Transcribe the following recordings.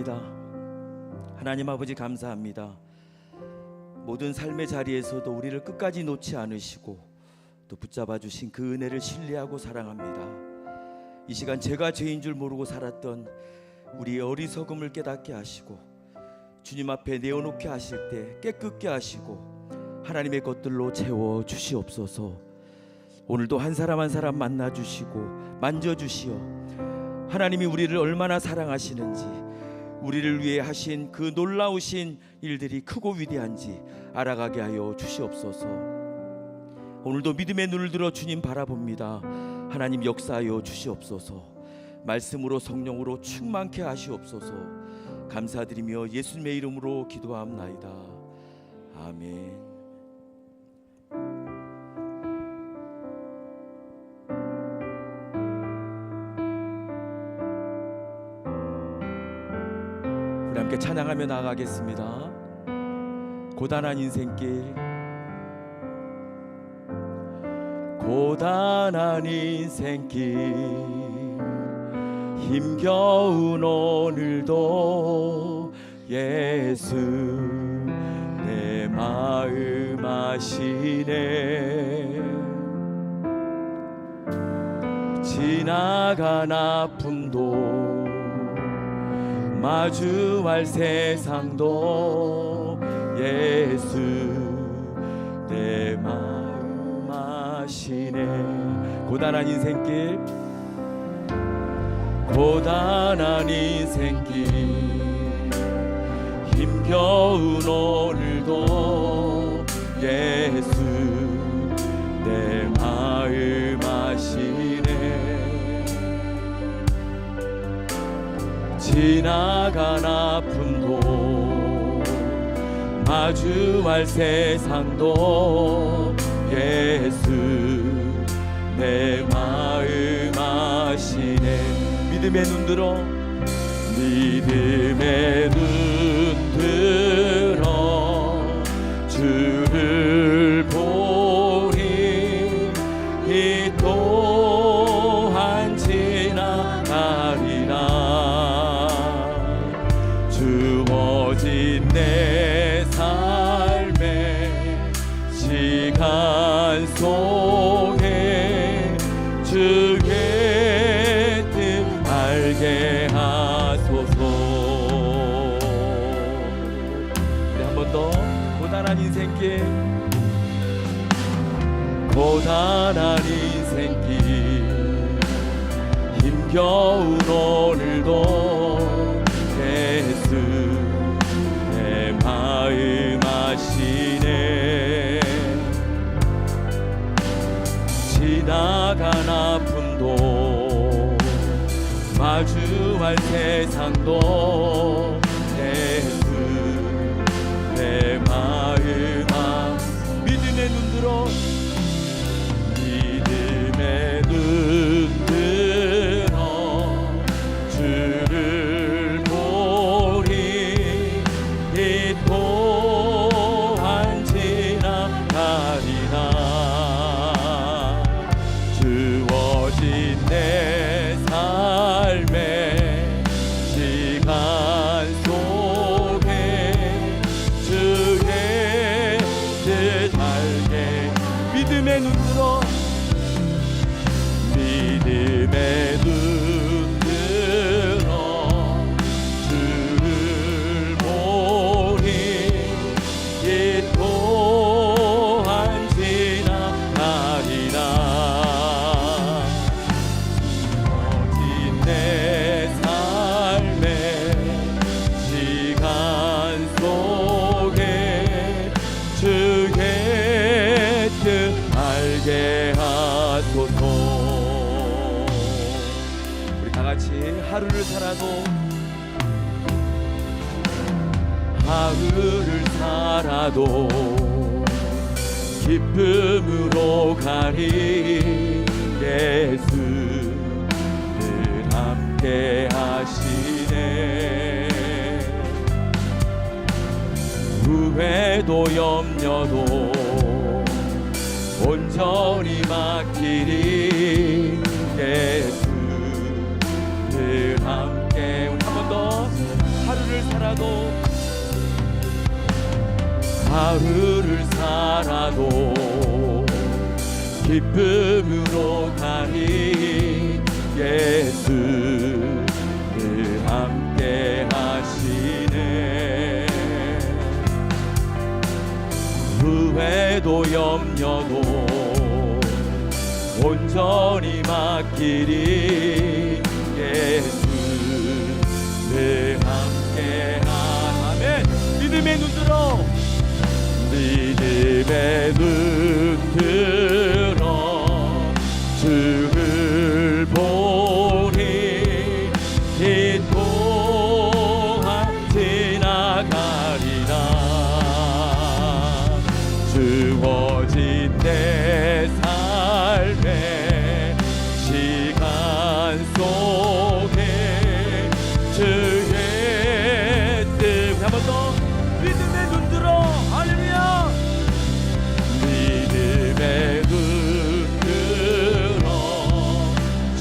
기도하겠습니다. 하나님 아버지 감사합니다. 모든 삶의 자리에서도 우리를 끝까지 놓지 않으시고 또 붙잡아 주신 그 은혜를 신뢰하고 사랑합니다. 이 시간 제가 죄인 줄 모르고 살았던 우리의 어리석음을 깨닫게 하시고 주님 앞에 내어놓게 하실 때 깨끗게 하시고 하나님의 것들로 채워 주시옵소서. 오늘도 한 사람 한 사람 만나 주시고 만져 주시어 하나님이 우리를 얼마나 사랑하시는지, 우리를 위해 하신 그 놀라우신 일들이 크고 위대한지 알아가게 하여 주시옵소서. 오늘도 믿음의 눈을 들어 주님 바라봅니다. 하나님 역사하여 주시옵소서. 말씀으로 성령으로 충만케 하시옵소서. 감사드리며 예수님의 이름으로 기도하옵나이다. 아멘. 우리 함께 찬양하며 나아가겠습니다. 고단한 인생길, 고단한 인생길, 힘겨운 오늘도 예수 내 마음 아시네. 지나간 아픔도 마주할 세상도 예수 내 마음 아시네. 고단한 인생길, 고단한 인생길, 힘겨운 오늘도 예수 내 마음 아시네. 지나간 아픔도 마주할 세상도 예수 내 마음 아시네. 믿음의 눈 들어, 믿음의 눈 들어 주를 보리. 이 또한 지나가리라. 주어진 내 삶의 시간 속에 주의 뜻 알게 하소서. 네, 한 번 더. 고단한 인생길, 고단한 인생길, 힘겨운 오늘도 예수 내 마음 아시네. 지나간 아픔도 마주할 세상도 예수 내 마음 믿음의 눈 들어, 믿음의 눈 들어 주를 보리. 이 또한 지나가리라. 주어진 내 삶의 시간 속에 주의 뜻 알게. 믿음의 눈 들어, 믿음의 눈 들어 주를 보리. 이 또한 지나가리라. 주어진 내 삶의 시간 속에 주의 뜻 알게 하소서. 우리 다 같이 하루를 살아도, 하루를 살아도 기쁨으로 가리. 예수 늘 함께 하시네. 후회도 염려도 온전히 맡기리. 예수 늘 함께. 우리 한 번 더. 하루 살아도 기쁨으로 가니 예수 늘 함께 하시네. 후회도 염려도 온전히 맡기리 예수 늘 함께 하네. 믿음의 눈 들어, 믿음의 눈 들어 주를 보니 이 또한 지나가리라. 주어진 내 삶의 시간 속에 주의 뜻. 한 번 더 믿음의 눈 들어. 할렐루야. 믿음의 눈 들어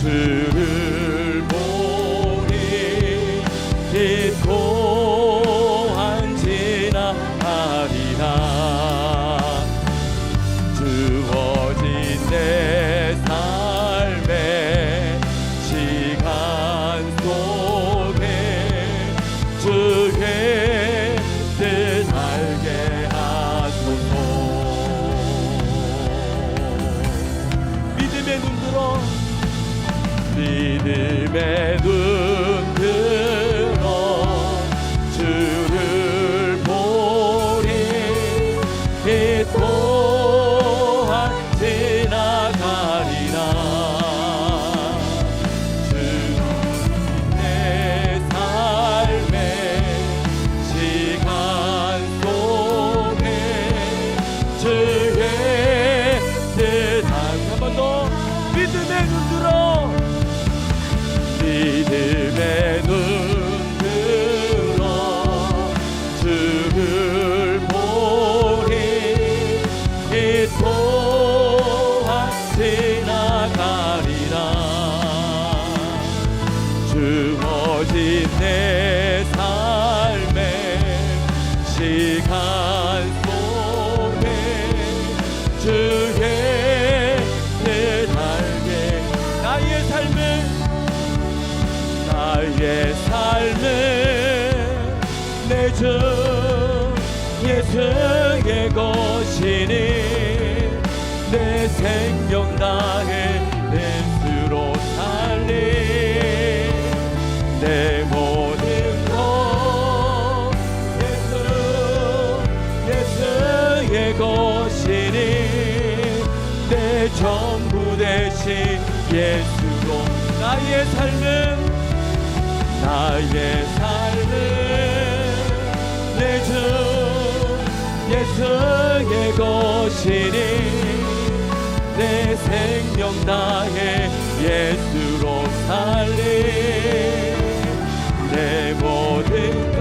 주를 보니 이 또한 지나가리라. 주어진 내 삶의 시간 속에 주의 뜻 알게 하소서. 믿음의 눈 들어, 믿음의 눈 들어 주를 보니 이 또한 지나가리라. 주어진 내 삶의 시간 속에 주의 뜻. 한 번 더 믿음의 눈 들어, 믿음의 눈 들어 주를 보니 이 또한 지나가리라. 주어진 내 삶의 시간 속에 주의 뜻 알게. 나의 삶은 내 주 예수의 것이니 내 생명 다해 내 스스로 살리. 내 모든 것 예수의 것이니 내 전부 대신 예수로. 나의 삶은 내 주 예수의 것이니 내 생명 다해 예수로 살리. 내 모든 것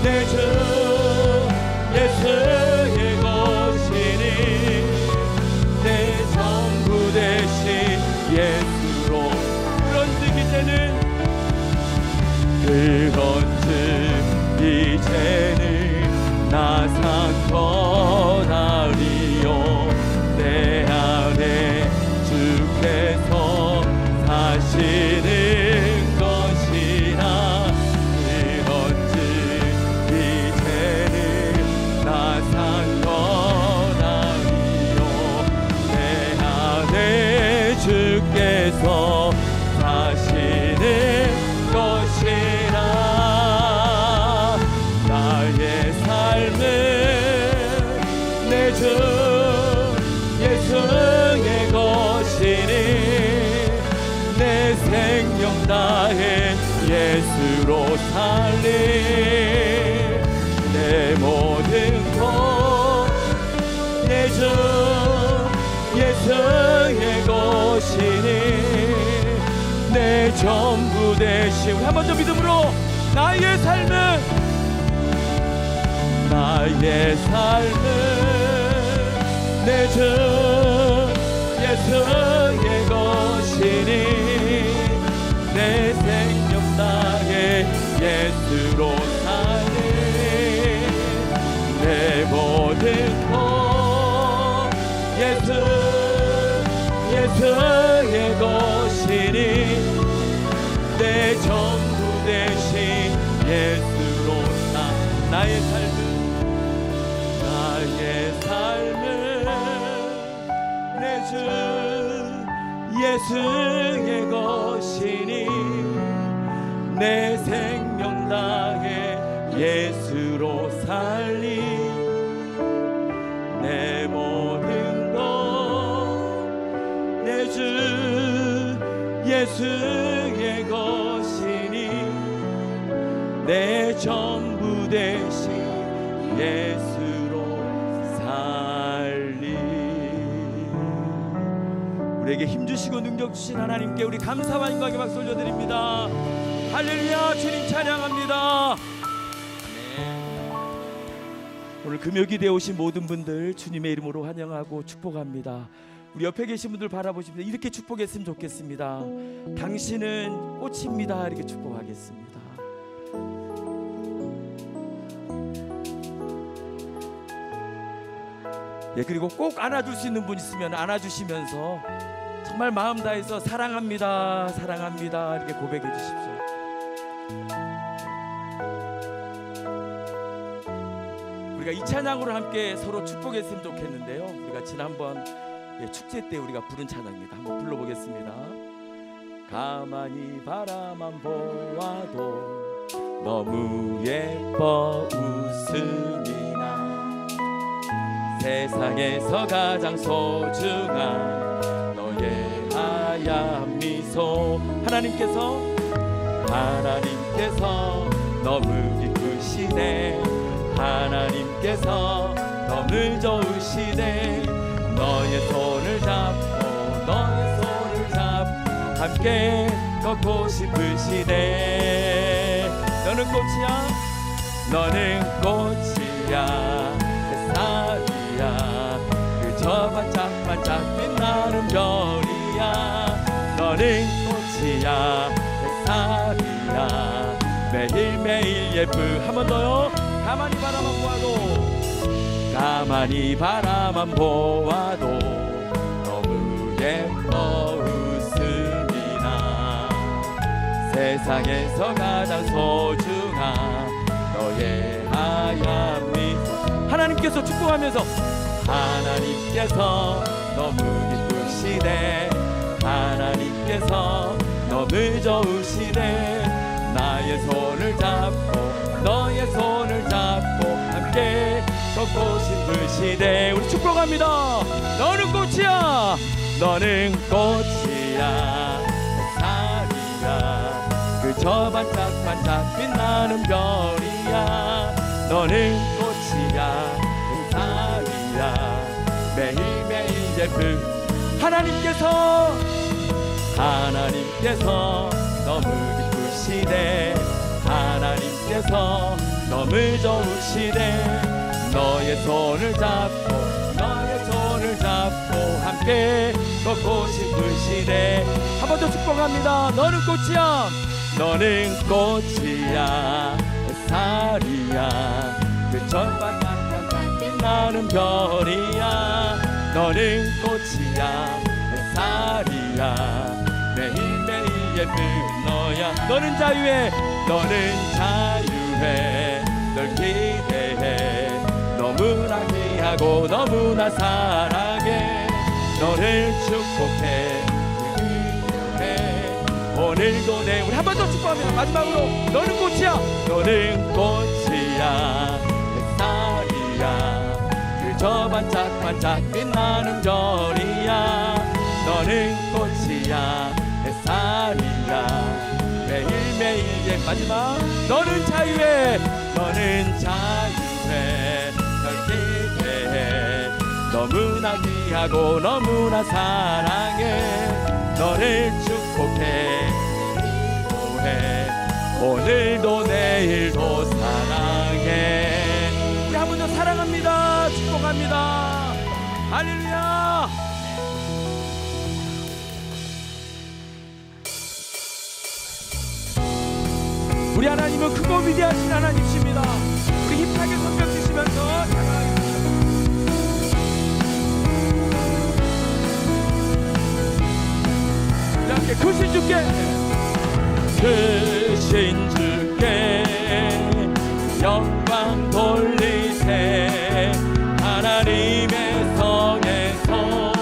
내 주 예수의 것이니 내 전부 대신 예수로. 그런즉 이제는 나상 떠나리요. 내 안에 주께서 사시는 것이라. 그런즉 이제는 나상 떠나리요. 내 안에 주께서 사시는 것이라. 나의 삶은 내 주 예수의 것이니 내 생명 다해 예수로 살리. 내 모든 것 내 주 예수의 것이니 내 전부 되시. 한 번 더 믿음으로 나의 삶은 내 주 예수의 것이니 내 생명 다해 예수로 사네. 내 모든 것 예수의 것이니 내 전부 대신 예수로 사. 나의 삶은 내 주 예수의 것이니 내 생명 다해 예수로 살리. 내 모든 것 내 주 예수의 것이니 내 전부 대신 예수로 살리. 우리에게 힘주시고 능력 주신 하나님께 우리 감사와 영광의 박수 올려드립니다. 할렐루야. 주님 찬양합니다. 오늘 금요기대에 오신 모든 분들 주님의 이름으로 환영하고 축복합니다. 우리 옆에 계신 분들 바라보시면 이렇게 축복했으면 좋겠습니다. 당신은 꽃입니다. 이렇게 축복하겠습니다. 예, 그리고 꼭 안아줄 수 있는 분 있으면 안아주시면서 정말 마음 다해서 사랑합니다, 사랑합니다 이렇게 고백해 주십시오. 우리가 이 찬양으로 함께 서로 축복했으면 좋겠는데요. 우리가 지난번 축제 때 우리가 부른 찬양입니다. 한번 불러보겠습니다. 가만히 바라만 보아도 너무 예뻐 웃음이 나. 세상에서 가장 소중한 너의 하얀 미소. 하나님께서 너무 기쁘시네. 하나님께서 너무 좋으시네. 너의 손을 잡고 함께 걷고 싶으시네. 너는 꽃이야, 너는 꽃이야, 햇살이야, 그저 반짝반짝 빛나는 별이야. 너는 꽃이야, 햇살이야, 매일매일 예쁜. 한 번 더요. 가만히 바라만 보아도 너무 예뻐 웃음이 나. 세상에서 가장 소중한 너의 하얀 미소. 하나님께서 축복하면서 하나님께서 너무 기쁘시네. 하나님께서 너무 좋으시네. 나의 손을 잡고 너의 손을 잡고 함께 걷고 싶으시네. 우리 축복합니다. 너는 꽃이야, 너는 꽃이야, 햇살이야, 그저 반짝반짝 빛나는 별이야. 너는 꽃이야, 햇살이야, 매일매일 예쁜. 하나님께서 너무 기쁘시네. 하나님께서 너무 좋으시네. 너의 손을 잡고 함께 걷고 싶으시네. 한 번 더 축복합니다. 너는 꽃이야, 햇살이야, 그저 반짝반짝 빛나는 별이야. 너는 꽃이야, 햇살이야, 매일매일 예쁜 너야. 너는 자유해, 널 기대해. 너무나 귀하고 너무나 사랑해. 너를 축복해, 오늘도 내. 우리 한 번 더 축복합니다. 마지막으로 너는 꽃이야, 햇살이야, 그저 반짝반짝 빛나는 별이야. 너는 꽃이야, 햇살이야, 매일매일 예. 마지막 너는 자유해, 널 기대해. 너무나 귀하고 너무나 사랑해. 너를 축복해, 기도해. 오늘도 내일도 사랑해. 우리 한 번 더 사랑합니다. 축복합니다. 할렐루야. 우리 우리 하나님은 크고 위대하신 하나님이십니다. 우리 힘차게 손뼉 치시면서 찬양하겠습니다. 우리 함께 크신 주께, 크신 주께 영광 돌리세. 하나님의 성에서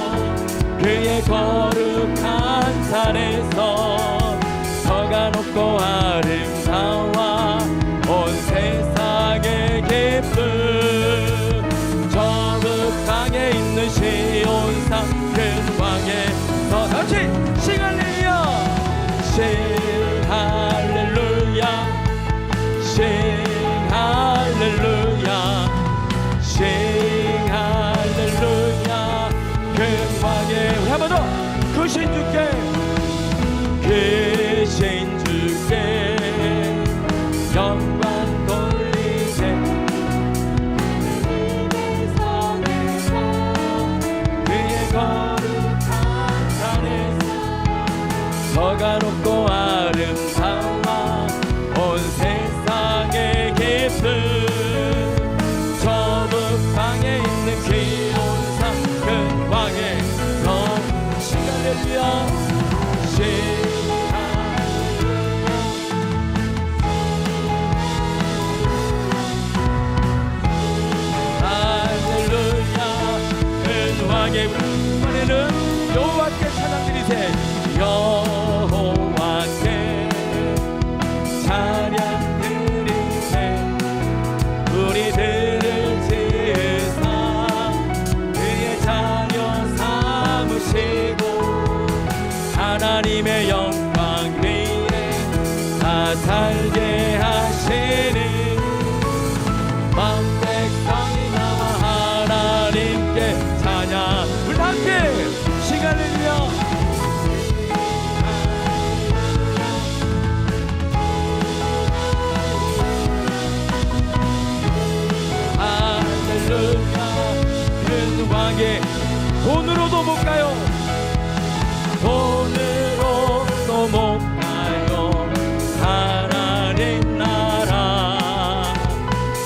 그의 거룩한 산에서 저가 높고 아름다워 온 세상의 기쁨. 저 북방에 있는 시온산 큰 왕에서 같이 싱할렐루야, 싱할렐루야, 싱할렐루야, 싱할렐루야. 큰 왕의 우리 한 번 더 크신 주께, 크신 주께 영광 돌리세. 그의 거룩한 산에서 저가 높고 아름다워 온 세상의 기쁨. 저 북방에 있는 기온산 큰 왕의 성 싱할렐루야, 이번에는 여호와께 찬양 드리세. 여호와께 찬양 드리세. 우리들을 지으사 그의 자녀 삼으시고 하나님의 영광 위에 다 살게 하시니 만 백성이 나와 하나님께 찬양. 우리 함께 싱할렐루야, 할렐루야. 큰 왕의 돈으로도 못 가요. 돈으로도 못 가요. 하나님 나라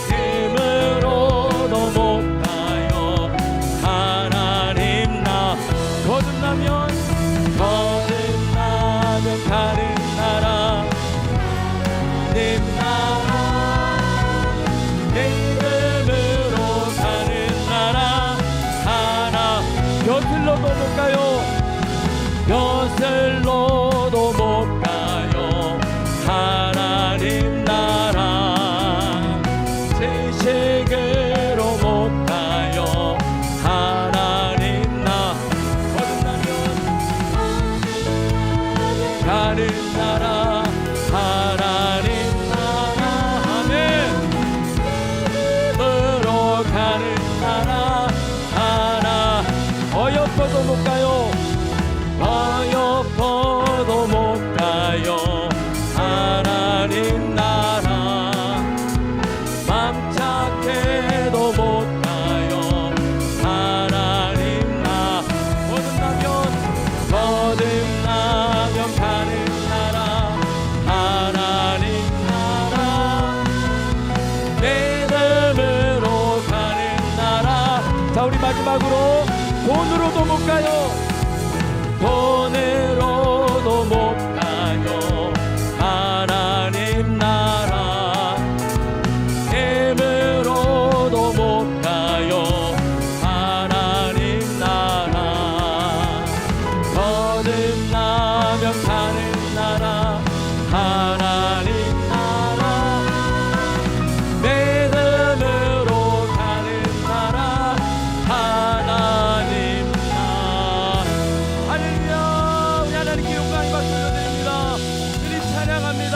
힘으로도 못 가요. 하나님 나 거듭나면 가는 나라 님 나라 이름으로 가는 나라 하나. 벼슬로도 못 가요. 벼슬로도 못 가요. 하나님 나라 지식으로 못 가요. 하나님 나 거듭나면 가는 나라 하나님 나라 아멘. 으로 가는 나라 하나. 어여뻐도 못 가요. 어여뻐도 못 가요. 하나님 나라 맘착해도 못 가요. 하나님 나 거듭나면 가는 나라 하나님 나라 믿음으로 가는 나라. 자, 우리 마지막으로 돈으로도 못 가요. 돈으로도 못 가요. 하나님 나라 힘으로도 못 가요. 하나님 나라 거듭나면 가는 나라 하나님 나라 믿음으로 가는 나라 하나님 나라. 할렐루야. 우리 하나님께 영광의 박수 드립니다. 주님 찬양합니다.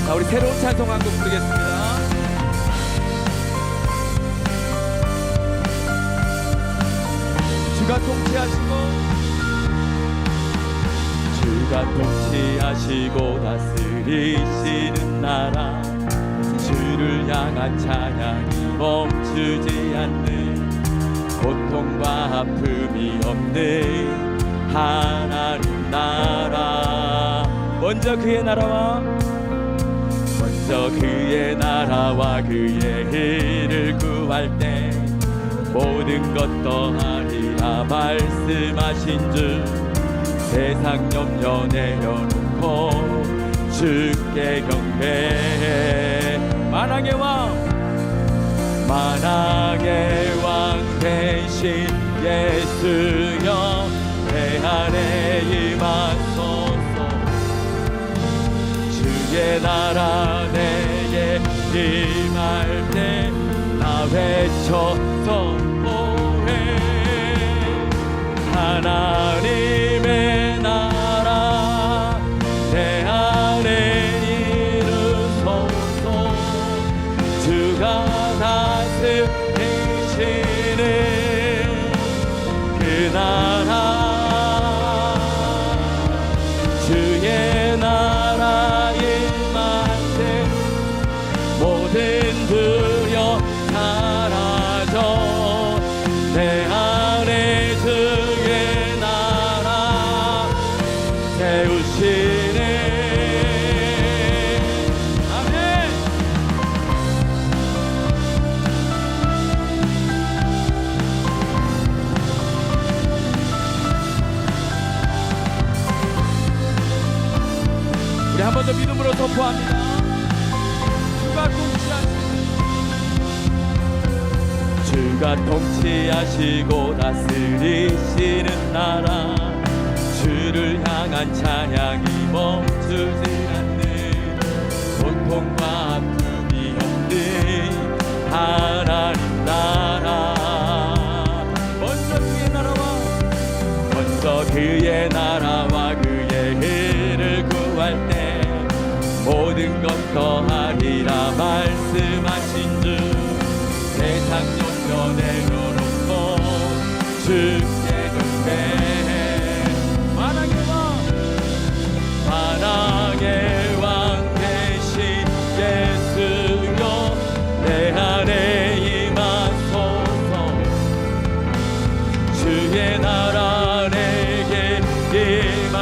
자, 우리 새로운 찬송 한 곡 부르겠습니다. 주가 통치하시고 다스리시는 나라 향한 찬양이 멈추지 않는 고통과 아픔이 없는 하나님 나라. 먼저 그의 나라와 그의 일을 구할 때 모든 것 더하리라 말씀하신 주, 세상 염려 내려놓고 주께 경배해. 만왕의 왕 대신 예수여 내 안에 임하소서. 주의 나라 내게 임할 때 나 외쳐 선포해. 하나님의 나라 내 안에 이루소서. 주가 다스리시는 그 나라, 주의 나라 임할 때 모든 두려움 사라져. 내 안에 주의 나라 세우시네. 아멘. 우리 한 번 더 믿음으로 선포합니다. 주가 통치하시고 다스리시는 나라, 주를 향한 찬양이 멈추지 않는 고통과 아픔이 없는 하나님 나라. 먼저 그의 나라와 그의 일을 구할 때 모든 것 더하리라 말씀하신 주, 세상 염려 내려놓고 주께 경배해. 만왕의 왕 대신 예수여 내 안에 임하소서. 주의 나라 내게 임할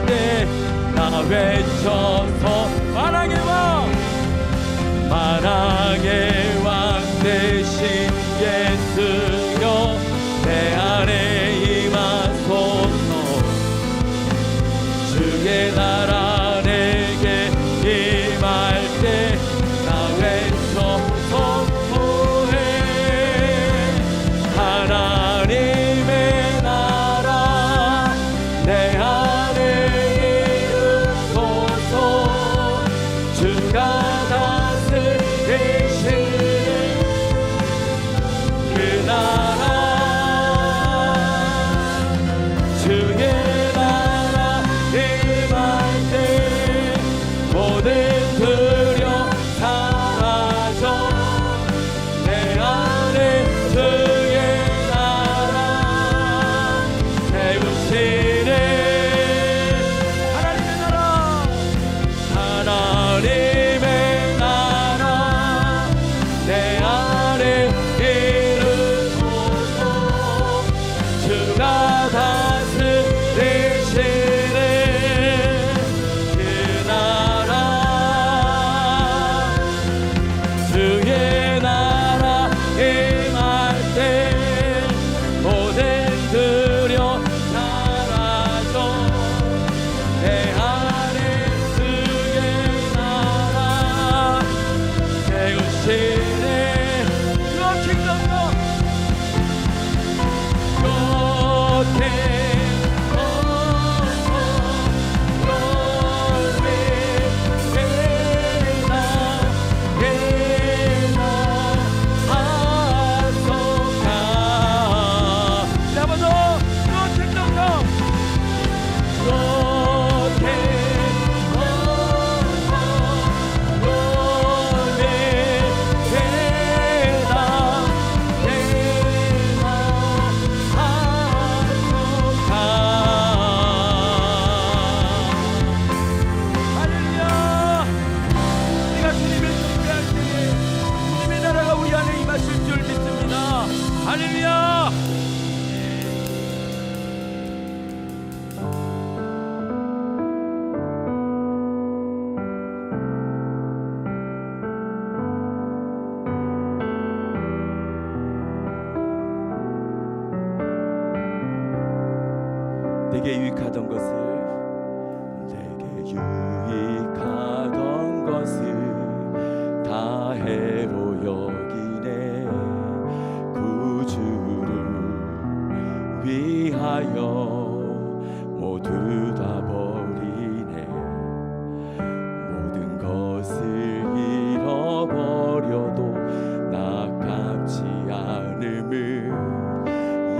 때 나 외쳐서 만왕의 왕 대신 예수여 내 안에 임하소서. 주의 나라 내게 임할 때 나 외쳐 선포해. 하나님의 나라 내 안에 이루소서. 주가 다스리시는 내게 유익하던 것을 다 해로 여기네. 구주를 위하여 모두 다 버리네. 모든 것을 잃어버려도 나깝지 않음을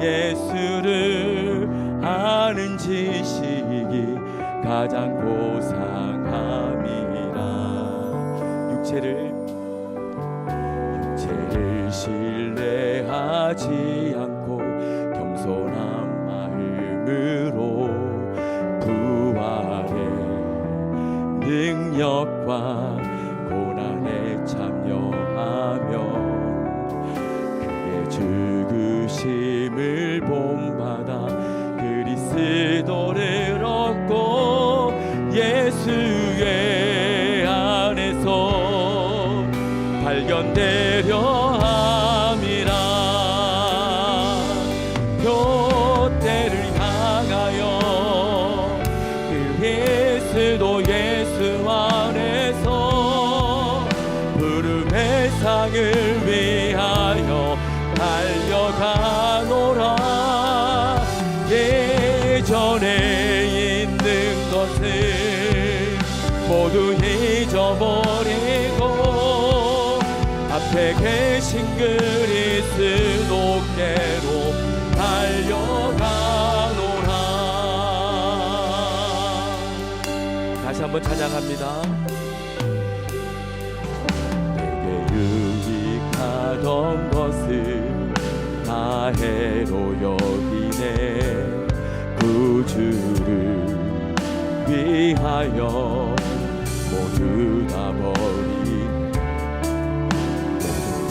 예수를 아는 지식이 가장 고상함이라. 육체를 신뢰하지 않고 겸손한 마음으로 부활의 능력과 고난에 참여하며 그의 죽으심을 본받아 그리스도를 얻고 예수의 안에서 발견되려 함이라. 표대를 향하여 그리스도 예수 안에서 부름의 상을 위하여 달려가노라. 예전에 있는 것을 모두 잊어버리고 앞에 계신 그리스도께로 달려가노라. 다시 한번 찬양합니다. 내게 유익하던 것을 다 해로 여기네. 구주를 위하여 모두 다 버린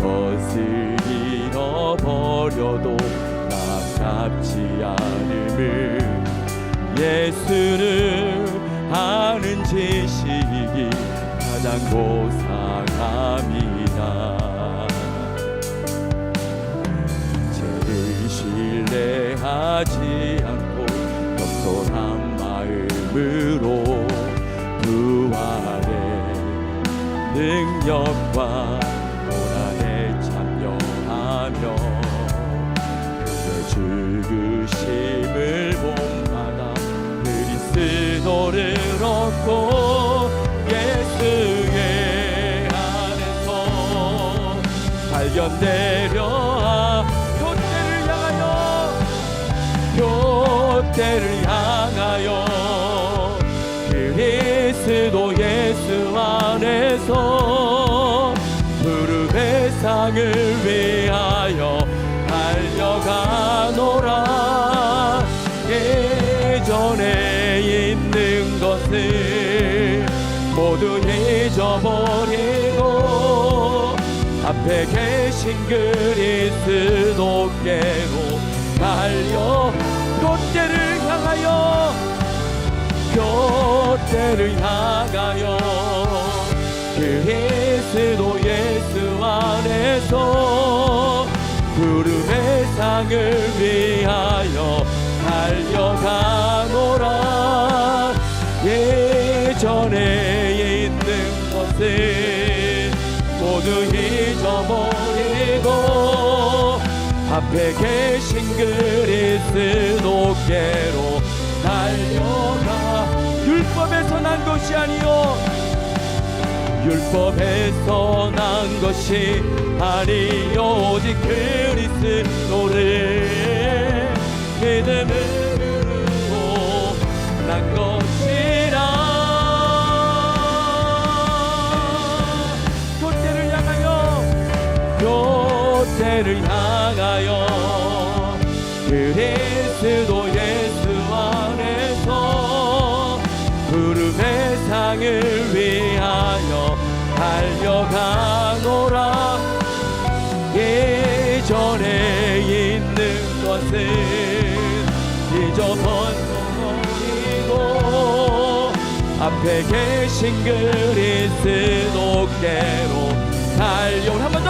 것을 잃어버려도 나깝지 않음을 예수를 아는 지식이 가장 고상함이다. 죄를 신뢰하지 않고 겸손한 마음으로 부활의 능력과 고난에 참여하며 그의 죽으심을 본받아 그리스도를 얻고 예수의 안에서 발견되려 표대를 향하여 그리스도 예수 안에서 부름의 상을 위하여 달려가노라. 예전에 있는 것을 모두 잊어버리고 앞에 계신 그리스도께로 달려 표대를 향하여 그리스도 예수 안에서 부름의 상을 위하여 달려가노라. 예전에 있는 것을 모두 잊어버리고 앞에 계신 그리스도께로 달려가. 율법에서 난 것이 아니요 율법에서 난 것이 아니요 오직 그리스도를 믿음으로 난 것이라. 표대를 향하여 그리스도 예수 안에서 부름의 상을 위하여 달려가노라. 예전에 있는 것을 잊어버리고 앞에 계신 그리스도께로 달려. 한 번 더.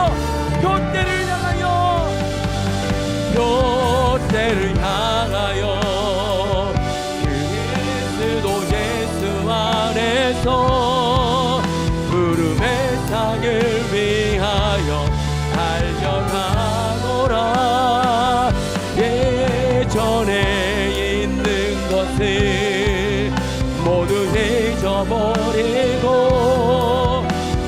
표대를 향하여 위하여 달려가노라. 예전에 있는 것을 모두 잊어버리고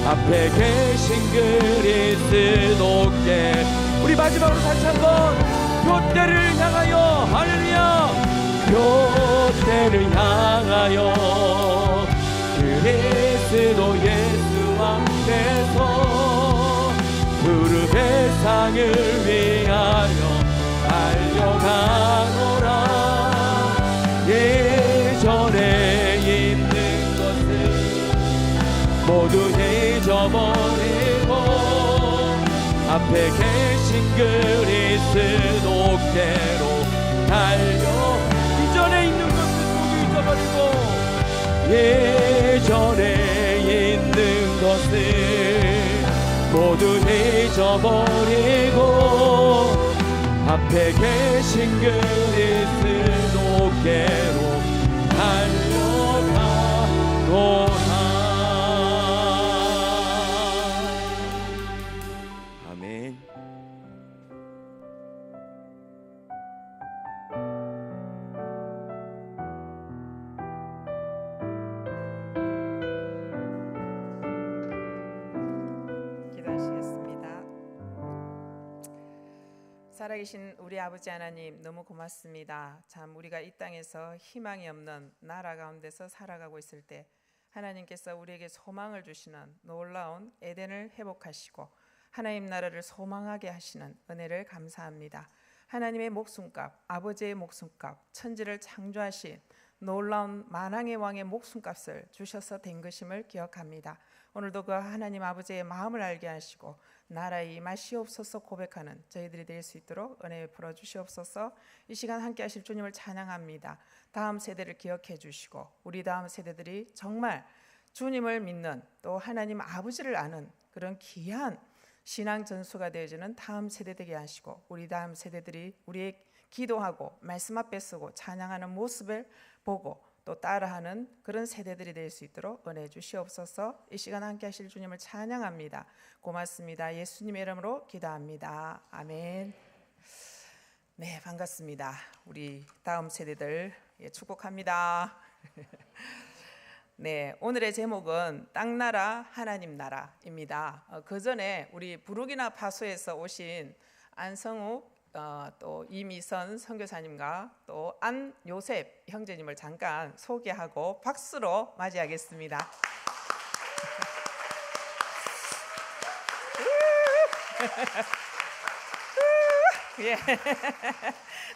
앞에 계신 그리스도께. 우리 마지막으로 다시 한번 표대를 향하여, 할렐루야, 표대를 향하여 그리스도 예수 앞에서 무릎의 상을 위하여 달려가노라. 예전에 있는 것을 모두 잊어버리고 앞에 계신 그리스도께로 달려. 이전에 있는 것을 모두 잊어버리고 예전에 있는 것을 모두 잊어버리고 앞에 계신 그리스도께로 달려가노라. 아멘. 살아계신 우리 아버지 하나님, 너무 고맙습니다. 참 우리가 이 땅에서 희망이 없는 나라 가운데서 살아가고 있을 때 하나님께서 우리에게 소망을 주시는 놀라운 에덴을 회복하시고 하나님 나라를 소망하게 하시는 은혜를 감사합니다. 하나님의 목숨값, 아버지의 목숨값, 천지를 창조하신 놀라운 만왕의 왕의 목숨값을 주셔서 된 것임을 기억합니다. 오늘도 그 하나님 아버지의 마음을 알게 하시고 나라에 임하시옵소서 고백하는 저희들이 될 수 있도록 은혜 베풀어 주시옵소서. 이 시간 함께 하실 주님을 찬양합니다. 다음 세대를 기억해 주시고 우리 다음 세대들이 정말 주님을 믿는, 또 하나님 아버지를 아는 그런 귀한 신앙 전수가 되어지는 다음 세대 되게 하시고 우리 다음 세대들이 우리의 기도하고 말씀 앞에 서고 찬양하는 모습을 보고 또 따라하는 그런 세대들이 될 수 있도록 은혜 주시옵소서. 이 시간 함께 하실 주님을 찬양합니다. 고맙습니다. 예수님의 이름으로 기도합니다. 아멘. 네, 반갑습니다. 우리 다음 세대들 축복합니다. 네, 오늘의 제목은 땅나라 하나님 나라입니다. 그 전에 우리 부르기나 파소에서 오신 안성욱 또 이미선 선교사님과 또 안요셉 형제님을 잠깐 소개하고 박수로 맞이하겠습니다. 예.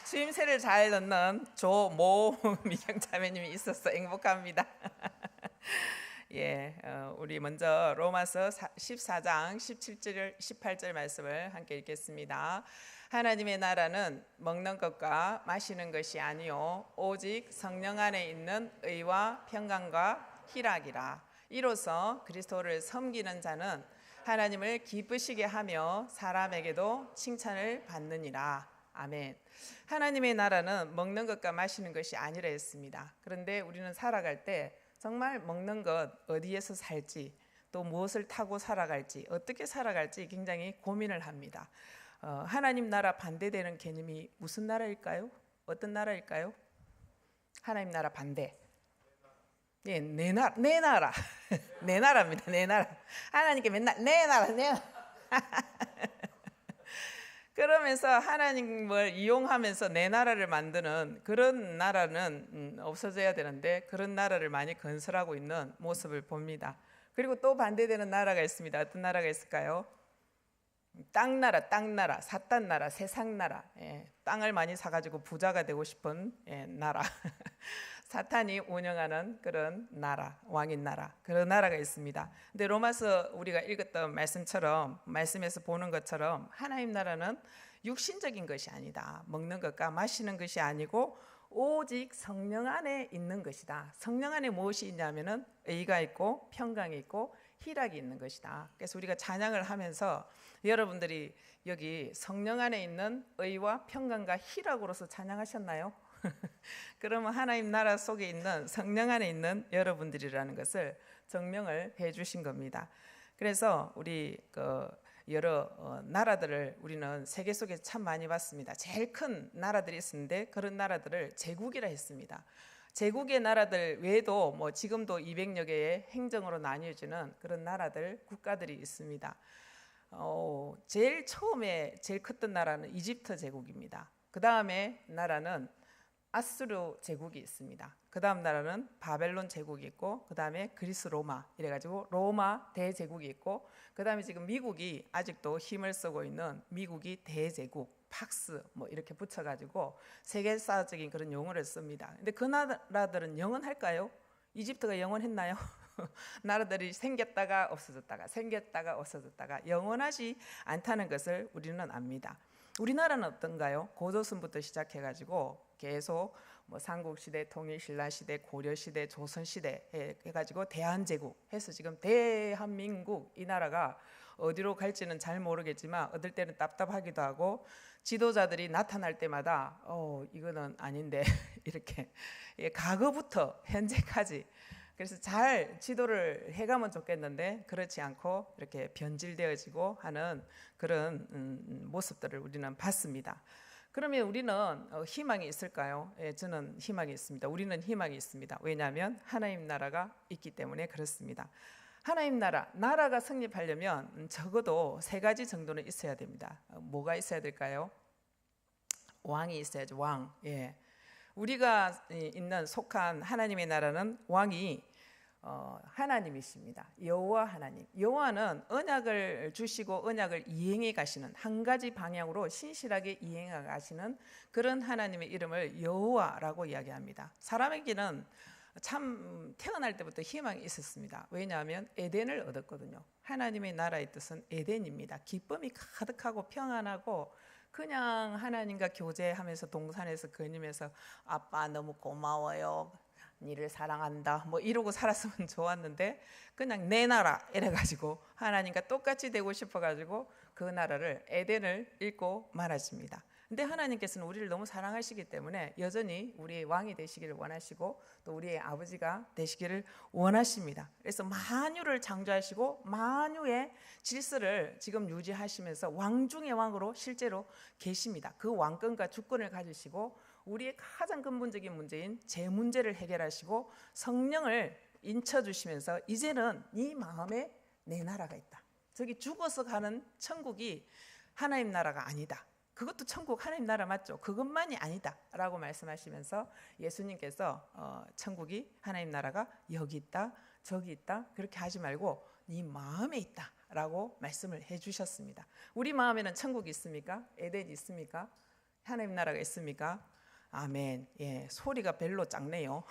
주임새를 잘 넣는 조모 미경 자매님이 있어서 행복합니다. 예, 우리 먼저 로마서 14장 17절 18절 말씀을 함께 읽겠습니다. 하나님의 나라는 먹는 것과 마시는 것이 아니요 오직 성령 안에 있는 의와 평강과 희락이라. 이로써 그리스도를 섬기는 자는 하나님을 기쁘시게 하며 사람에게도 칭찬을 받느니라. 아멘. 하나님의 나라는 먹는 것과 마시는 것이 아니라 했습니다. 그런데 우리는 살아갈 때 정말 먹는 것, 어디에서 살지, 또 무엇을 타고 살아갈지, 어떻게 살아갈지 굉장히 고민을 합니다. 하나님 나라 반대되는 개념이 무슨 나라일까요? 어떤 나라일까요? 하나님 나라 반대. 예, 내 나라, 내 나라, 내 나라입니다. 내 나라. 하나님께 맨날 내 나라, 내 나라. 그러면서 하나님을 이용하면서 내 나라를 만드는 그런 나라는 없어져야 되는데 그런 나라를 많이 건설하고 있는 모습을 봅니다. 그리고 또 반대되는 나라가 있습니다. 어떤 나라가 있을까요? 땅나라, 땅나라, 사탄나라, 세상나라. 예, 땅을 많이 사가지고 부자가 되고 싶은 나라. 사탄이 운영하는 그런 나라, 왕인 나라, 그런 나라가 있습니다. 근데 로마서 우리가 읽었던 말씀처럼, 말씀에서 보는 것처럼 하나님 나라는 육신적인 것이 아니다. 먹는 것과 마시는 것이 아니고 오직 성령 안에 있는 것이다. 성령 안에 무엇이 있냐면은 의가 있고 평강이 있고 희락이 있는 것이다. 그래서 우리가 찬양을 하면서 여러분들이 여기 성령 안에 있는 의와 평강과 희락으로서 찬양하셨나요? 그러면 하나님 나라 속에 있는 성령 안에 있는 여러분들이라는 것을 증명을 해 주신 겁니다. 그래서 우리 여러 나라들을 우리는 세계 속에 참 많이 봤습니다. 제일 큰 나라들이 있었는데 그런 나라들을 제국이라 했습니다. 제국의 나라들 외에도 뭐 지금도 200여 개의 행정으로 나뉘어지는 그런 나라들, 국가들이 있습니다. 제일 처음에 제일 컸던 나라는 이집트 제국입니다. 그 다음에 나라는 아수르 제국이 있습니다. 그 다음 나라는 바벨론 제국이 있고, 그 다음에 그리스 로마 이래가지고 로마 대제국이 있고, 그 다음에 지금 미국이 아직도 힘을 쓰고 있는 미국이 대제국, 팍스 뭐 이렇게 붙여가지고 세계사적인 그런 용어를 씁니다. 근데 그 나라들은 영원할까요? 이집트가 영원했나요? 나라들이 생겼다가 없어졌다가 생겼다가 없어졌다가 영원하지 않다는 것을 우리는 압니다. 우리나라는 어떤가요? 고조선부터 시작해가지고 계속 뭐 삼국시대, 통일신라시대, 고려시대, 조선시대 해가지고 대한제국 해서 지금 대한민국 이 나라가 어디로 갈지는 잘 모르겠지만 어떨 때는 답답하기도 하고 지도자들이 나타날 때마다 이거는 아닌데 이렇게 과거부터 현재까지 그래서 잘 지도를 해가면 좋겠는데 그렇지 않고 이렇게 변질되어지고 하는 그런 모습들을 우리는 봤습니다. 그러면 우리는 희망이 있을까요? 저는 희망이 있습니다. 우리는 희망이 있습니다. 왜냐하면 하나님 나라가 있기 때문에 그렇습니다. 하나님 나라가 성립하려면 적어도 3가지 정도는 있어야 됩니다. 뭐가 있어야 될까요? 왕이 있어야죠. 왕. 우리가 있는 속한 하나님의 나라는 왕이 하나님이십니다. 여호와 하나님. 여호와는 언약을 주시고 언약을 이행해 가시는 한 가지 방향으로 신실하게 이행해 가시는 그런 하나님의 이름을 여호와라고 이야기합니다. 사람에게는 참 태어날 때부터 희망이 있었습니다. 왜냐하면 에덴을 얻었거든요. 하나님의 나라의 뜻은 에덴입니다. 기쁨이 가득하고 평안하고 그냥 하나님과 교제하면서 동산에서 거니면서 아빠 너무 고마워요. 니를 사랑한다. 뭐 이러고 살았으면 좋았는데 그냥 내 나라 이래가지고 하나님과 똑같이 되고 싶어가지고 그 나라를 에덴을 잃고 말았습니다. 근데 하나님께서는 우리를 너무 사랑하시기 때문에 여전히 우리의 왕이 되시기를 원하시고 또 우리의 아버지가 되시기를 원하십니다. 그래서 만유를 창조하시고 만유의 질서를 지금 유지하시면서 왕 중의 왕으로 실제로 계십니다. 그 왕권과 주권을 가지시고 우리의 가장 근본적인 문제인 제 문제를 해결하시고 성령을 인쳐주시면서 이제는 네 마음에 내 나라가 있다. 저기 죽어서 가는 천국이 하나님 나라가 아니다. 그것도 천국 하나님 나라 맞죠? 그것만이 아니다 라고 말씀하시면서 예수님께서 천국이 하나님 나라가 여기 있다 저기 있다 그렇게 하지 말고 네 마음에 있다 라고 말씀을 해주셨습니다. 우리 마음에는 천국이 있습니까? 에덴이 있습니까? 하나님 나라가 있습니까? 아멘. 소리가 별로 작네요.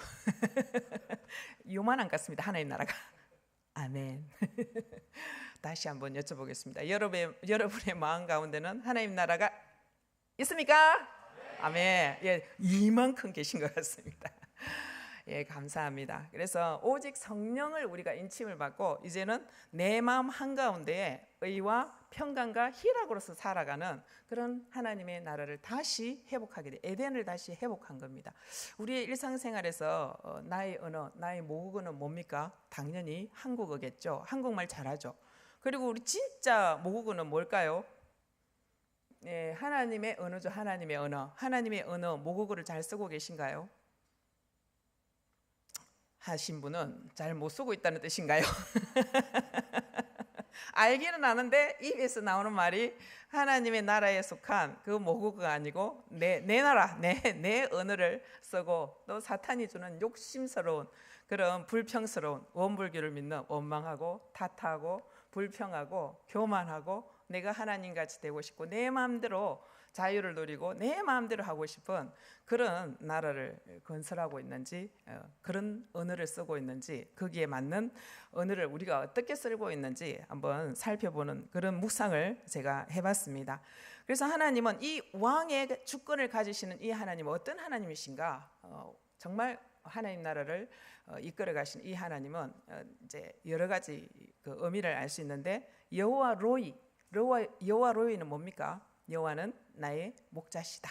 요만한 것 같습니다. 하나님 나라가. 아멘. 다시 한번 여쭤보겠습니다. 여러분의 마음 가운데는 하나님 나라가 있습니까? 아멘. 이만큼 계신 것 같습니다. 감사합니다. 그래서 오직 성령을 우리가 인침을 받고 이제는 내 마음 한가운데에 의와 평강과 희락으로서 살아가는 그런 하나님의 나라를 다시 회복하게 돼 에덴을 다시 회복한 겁니다. 우리의 일상생활에서 나의 언어, 나의 모국어는 뭡니까? 당연히 한국어겠죠. 한국말 잘하죠. 그리고 우리 진짜 모국어는 뭘까요? 하나님의 언어죠. 하나님의 언어. 하나님의 언어 모국어를 잘 쓰고 계신가요? 하신 분은 잘 못 쓰고 있다는 뜻인가요? 알기는 아는데 입에서 나오는 말이 하나님의 나라에 속한 그 모국어가 아니고 내 나라, 내 언어를 쓰고 또 사탄이 주는 욕심스러운 그런 불평스러운 원불교를 믿는 원망하고 탓하고 불평하고 교만하고 내가 하나님같이 되고 싶고 내 마음대로 자유를 누리고 내 마음대로 하고 싶은 그런 나라를 건설하고 있는지 그런 언어를 쓰고 있는지 거기에 맞는 언어를 우리가 어떻게 쓰고 있는지 한번 살펴보는 그런 묵상을 제가 해봤습니다. 그래서 하나님은 이 왕의 주권을 가지시는 이 하나님은 어떤 하나님이신가? 정말 하나님 나라를 이끌어 가신 이 하나님은 이제 여러 가지 그 의미를 알 수 있는데 여호와 로이는 뭡니까? 여호와는 나의 목자시다.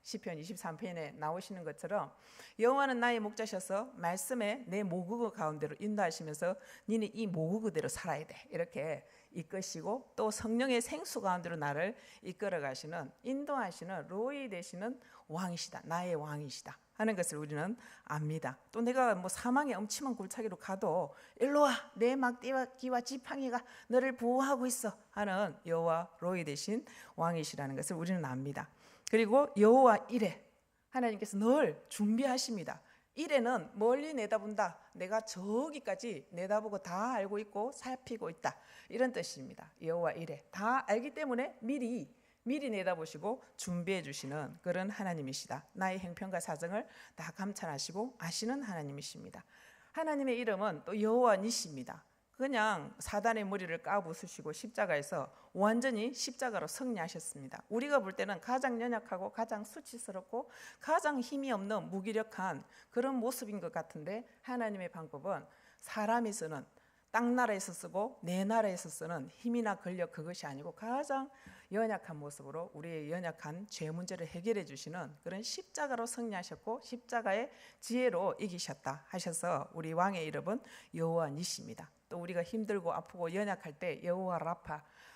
시편 23편에 나오시는 것처럼 여호와는 나의 목자셔서 말씀에 내 모국어 가운데로 인도하시면서 니는 이 모국어대로 살아야 돼 이렇게 이끄시고 또 성령의 생수 가운데로 나를 이끌어 가시는 인도하시는 로이 되시는 왕이시다. 나의 왕이시다 하는 것을 우리는 압니다. 또 내가 뭐 사망의 엄침한 골짜기로 가도 일로 와 내 막대기와 지팡이가 너를 보호하고 있어 하는 여호와 로이 되신 왕이시라는 것을 우리는 압니다. 그리고 여호와 이레 하나님께서 늘 준비하십니다. 이레는 멀리 내다본다. 내가 저기까지 내다보고 다 알고 있고 살피고 있다. 이런 뜻입니다. 여호와 이레 다 알기 때문에 미리 내다보시고 준비해 주시는 그런 하나님이시다. 나의 행편과 사정을 다 감찰하시고 아시는 하나님이십니다. 하나님의 이름은 또 여호와 니시입니다. 그냥 사단의 머리를 까부수시고 십자가에서 완전히 십자가로 승리하셨습니다. 우리가 볼 때는 가장 연약하고 가장 수치스럽고 가장 힘이 없는 무기력한 그런 모습인 것 같은데 하나님의 방법은 사람이 쓰는 땅나라에서 쓰고 내 나라에서 쓰는 힘이나 권력 그것이 아니고 가장 연약한 모습으로 우리의 연약한 죄 문제를 해결해 주시는 그런 십자가로 승리하셨고 십자가의 지혜로 이기셨다 하셔서 우리 왕의 이름은 여호와 니시입니다. 또 우리가 힘들고 아프고 연약할 때 여호와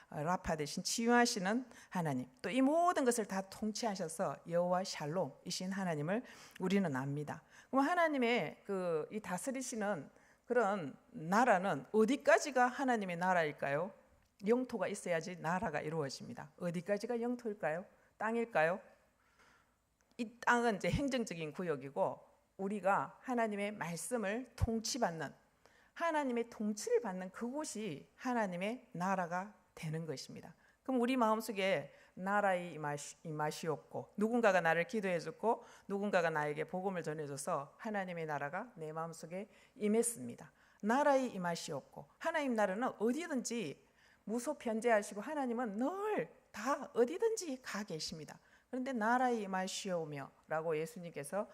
라파 대신 치유하시는 하나님, 또 이 모든 것을 다 통치하셔서 여호와 샬롬이신 하나님을 우리는 압니다. 그럼 하나님의 이 다스리시는 그런 나라는 어디까지가 하나님의 나라일까요? 영토가 있어야지 나라가 이루어집니다. 어디까지가 영토일까요? 땅일까요? 이 땅은 이제 행정적인 구역이고 우리가 하나님의 말씀을 통치받는 하나님의 통치를 받는 그곳이 하나님의 나라가 되는 것입니다. 그럼 우리 마음속에 나라의 임하시옵고 누군가가 나를 기도해줬고 누군가가 나에게 복음을 전해줘서 하나님의 나라가 내 마음속에 임했습니다. 나라의 임하시옵고 하나님 나라는 어디든지 무소편재하시고 하나님은 늘 다 어디든지 가 계십니다. 그런데 나라의 임하시오며 라고 예수님께서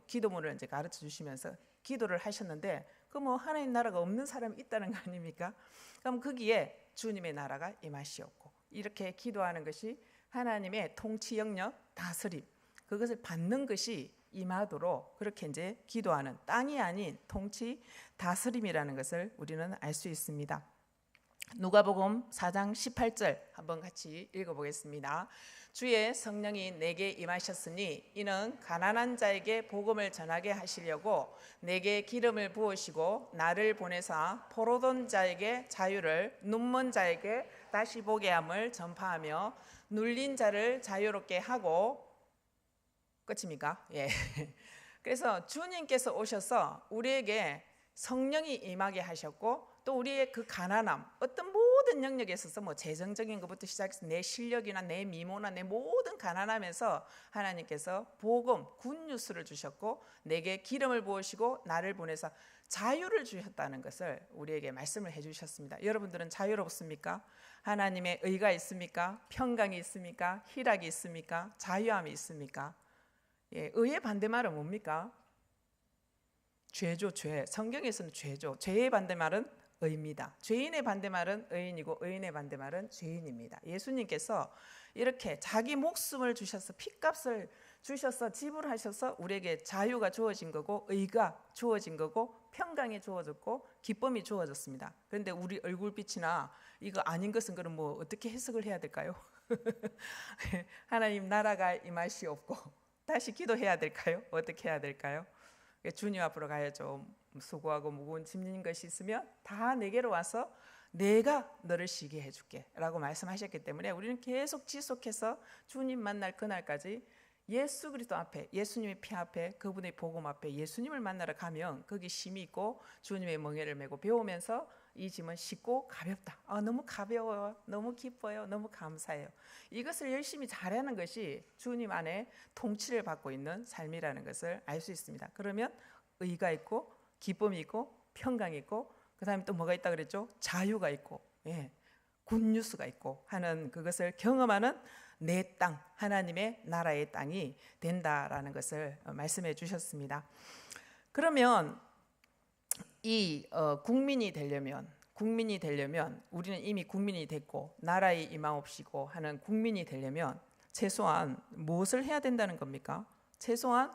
기도문을 이제 가르쳐 주시면서 기도를 하셨는데 그 뭐 하나님 나라가 없는 사람이 있다는 거 아닙니까? 그럼 거기에 주님의 나라가 임하시옵고 이렇게 기도하는 것이 하나님의 통치 영역 다스림 그것을 받는 것이 임하도록 그렇게 이제 기도하는 땅이 아닌 통치 다스림이라는 것을 우리는 알 수 있습니다. 누가복음 4장 18절 한번 같이 읽어보겠습니다. 주의 성령이 내게 임하셨으니 이는 가난한 자에게 복음을 전하게 하시려고 내게 기름을 부으시고 나를 보내사 포로된 자에게 자유를 눈먼 자에게 다시 보게 함을 전파하며 눌린 자를 자유롭게 하고 끝입니까? 예. 그래서 주님께서 오셔서 우리에게 성령이 임하게 하셨고 또 우리의 그 가난함 어떤 모든 영역에 있어서 뭐 재정적인 것부터 시작해서 내 실력이나 내 미모나 내 모든 가난함에서 하나님께서 복음 굿뉴스를 주셨고 내게 기름을 부으시고 나를 보내서 자유를 주셨다는 것을 우리에게 말씀을 해주셨습니다. 여러분들은 자유롭습니까? 하나님의 의가 있습니까? 평강이 있습니까? 희락이 있습니까? 자유함이 있습니까? 예, 의의 반대말은 뭡니까? 죄죠. 죄. 성경에서는 죄죠. 죄의 반대말은 의입니다. 죄인의 반대말은 의인이고 의인의 반대말은 죄인입니다. 예수님께서 이렇게 자기 목숨을 주셔서 핏값을 주셔서 지불하셔서 우리에게 자유가 주어진 거고 의가 주어진 거고 평강이 주어졌고 기쁨이 주어졌습니다. 그런데 우리 얼굴빛이나 이거 아닌 것은 그럼 뭐 어떻게 해석을 해야 될까요? 하나님 나라가 임하시옵고 다시 기도해야 될까요? 어떻게 해야 될까요? 주님 앞으로 가야죠. 수고하고 무거운 짐진 것이 있으면 다 내게로 와서 내가 너를 쉬게 해줄게 라고 말씀하셨기 때문에 우리는 계속 지속해서 주님 만날 그날까지 예수 그리스도 앞에 예수님의 피 앞에 그분의 복음 앞에 예수님을 만나러 가면 거기 쉼이 있고 주님의 멍에를 메고 배우면서 이 짐은 쉽고 가볍다. 너무 가벼워요. 너무 기뻐요. 너무 감사해요. 이것을 열심히 잘하는 것이 주님 안에 통치를 받고 있는 삶이라는 것을 알 수 있습니다. 그러면 의가 있고 기쁨이 있고 평강이 있고 그 다음에 또 뭐가 있다 그랬죠? 자유가 있고 굿뉴스가 있고 하는 그것을 경험하는 내 땅, 하나님의 나라의 땅이 된다라는 것을 말씀해 주셨습니다. 그러면 이 국민이 되려면 우리는 이미 국민이 됐고 나라의 임하옵시고 하는 국민이 되려면 최소한 무엇을 해야 된다는 겁니까? 최소한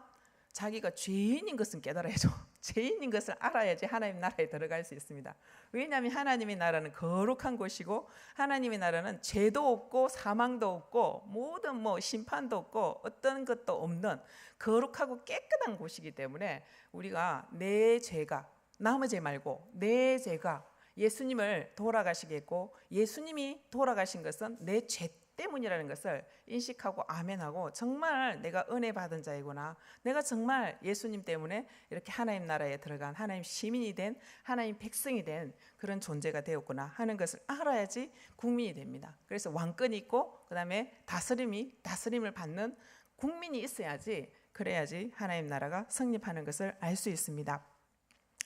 자기가 죄인인 것은 깨달아야죠. 죄인인 것을 알아야지 하나님 나라에 들어갈 수 있습니다. 왜냐하면 하나님의 나라는 거룩한 곳이고 하나님의 나라는 죄도 없고 사망도 없고 모든 심판도 없고 어떤 것도 없는 거룩하고 깨끗한 곳이기 때문에 우리가 내 죄가 남의 죄 말고 내 죄가 예수님을 돌아가시게 했고 예수님이 돌아가신 것은 내 죄 때문이라는 것을 인식하고 아멘하고 정말 내가 은혜 받은 자이구나, 내가 정말 예수님 때문에 이렇게 하나님 나라에 들어간 하나님 시민이 된 하나님 백성이 된 그런 존재가 되었구나 하는 것을 알아야지 국민이 됩니다. 그래서 왕권이 있고 그 다음에 다스림을 받는 국민이 있어야지, 그래야지 하나님 나라가 성립하는 것을 알 수 있습니다.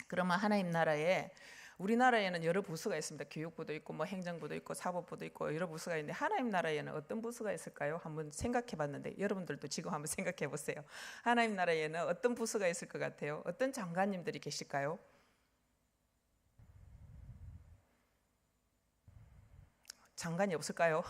그러면 하나님 나라에, 우리나라에는 여러 부서가 있습니다. 교육부도 있고 행정부도 있고 사법부도 있고 여러 부서가 있는데 하나님 나라에는 어떤 부서가 있을까요? 한번 생각해 봤는데 여러분들도 지금 한번 생각해 보세요. 하나님 나라에는 어떤 부서가 있을 것 같아요? 어떤 장관님들이 계실까요? 장관이 없을까요?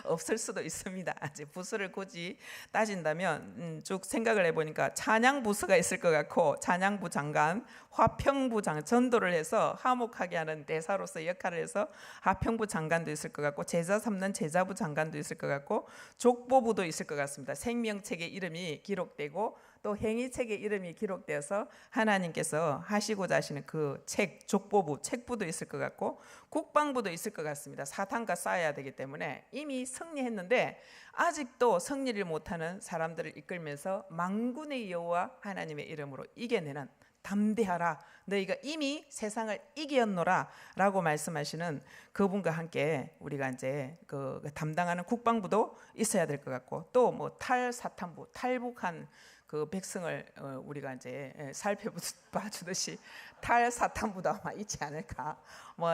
없을 수도 있습니다. 이제 부서를 굳이 따진다면 쭉 생각을 해보니까 찬양부서가 있을 것 같고, 찬양부 장관, 화평부 장관, 전도를 해서 화목하게 하는 대사로서 역할을 해서 화평부 장관도 있을 것 같고, 제자 삼는 제자부 장관도 있을 것 같고, 족보부도 있을 것 같습니다. 생명책에 이름이 기록되고 또 행위책에 이름이 기록되어서 하나님께서 하시고자 하시는 그 책, 족보부, 책부도 있을 것 같고, 국방부도 있을 것 같습니다. 사탄과 싸워야 되기 때문에 이미 승리했는데 아직도 승리를 못하는 사람들을 이끌면서 만군의 여호와 하나님의 이름으로 이겨내는, 담대하라, 너희가 이미 세상을 이겼노라 라고 말씀하시는 그분과 함께 우리가 이제 그 담당하는 국방부도 있어야 될 것 같고, 또 탈사탄부, 탈북한 그 백성을 우리가 이제 살펴봐주듯이 탈사탄부도 아마 있지 않을까,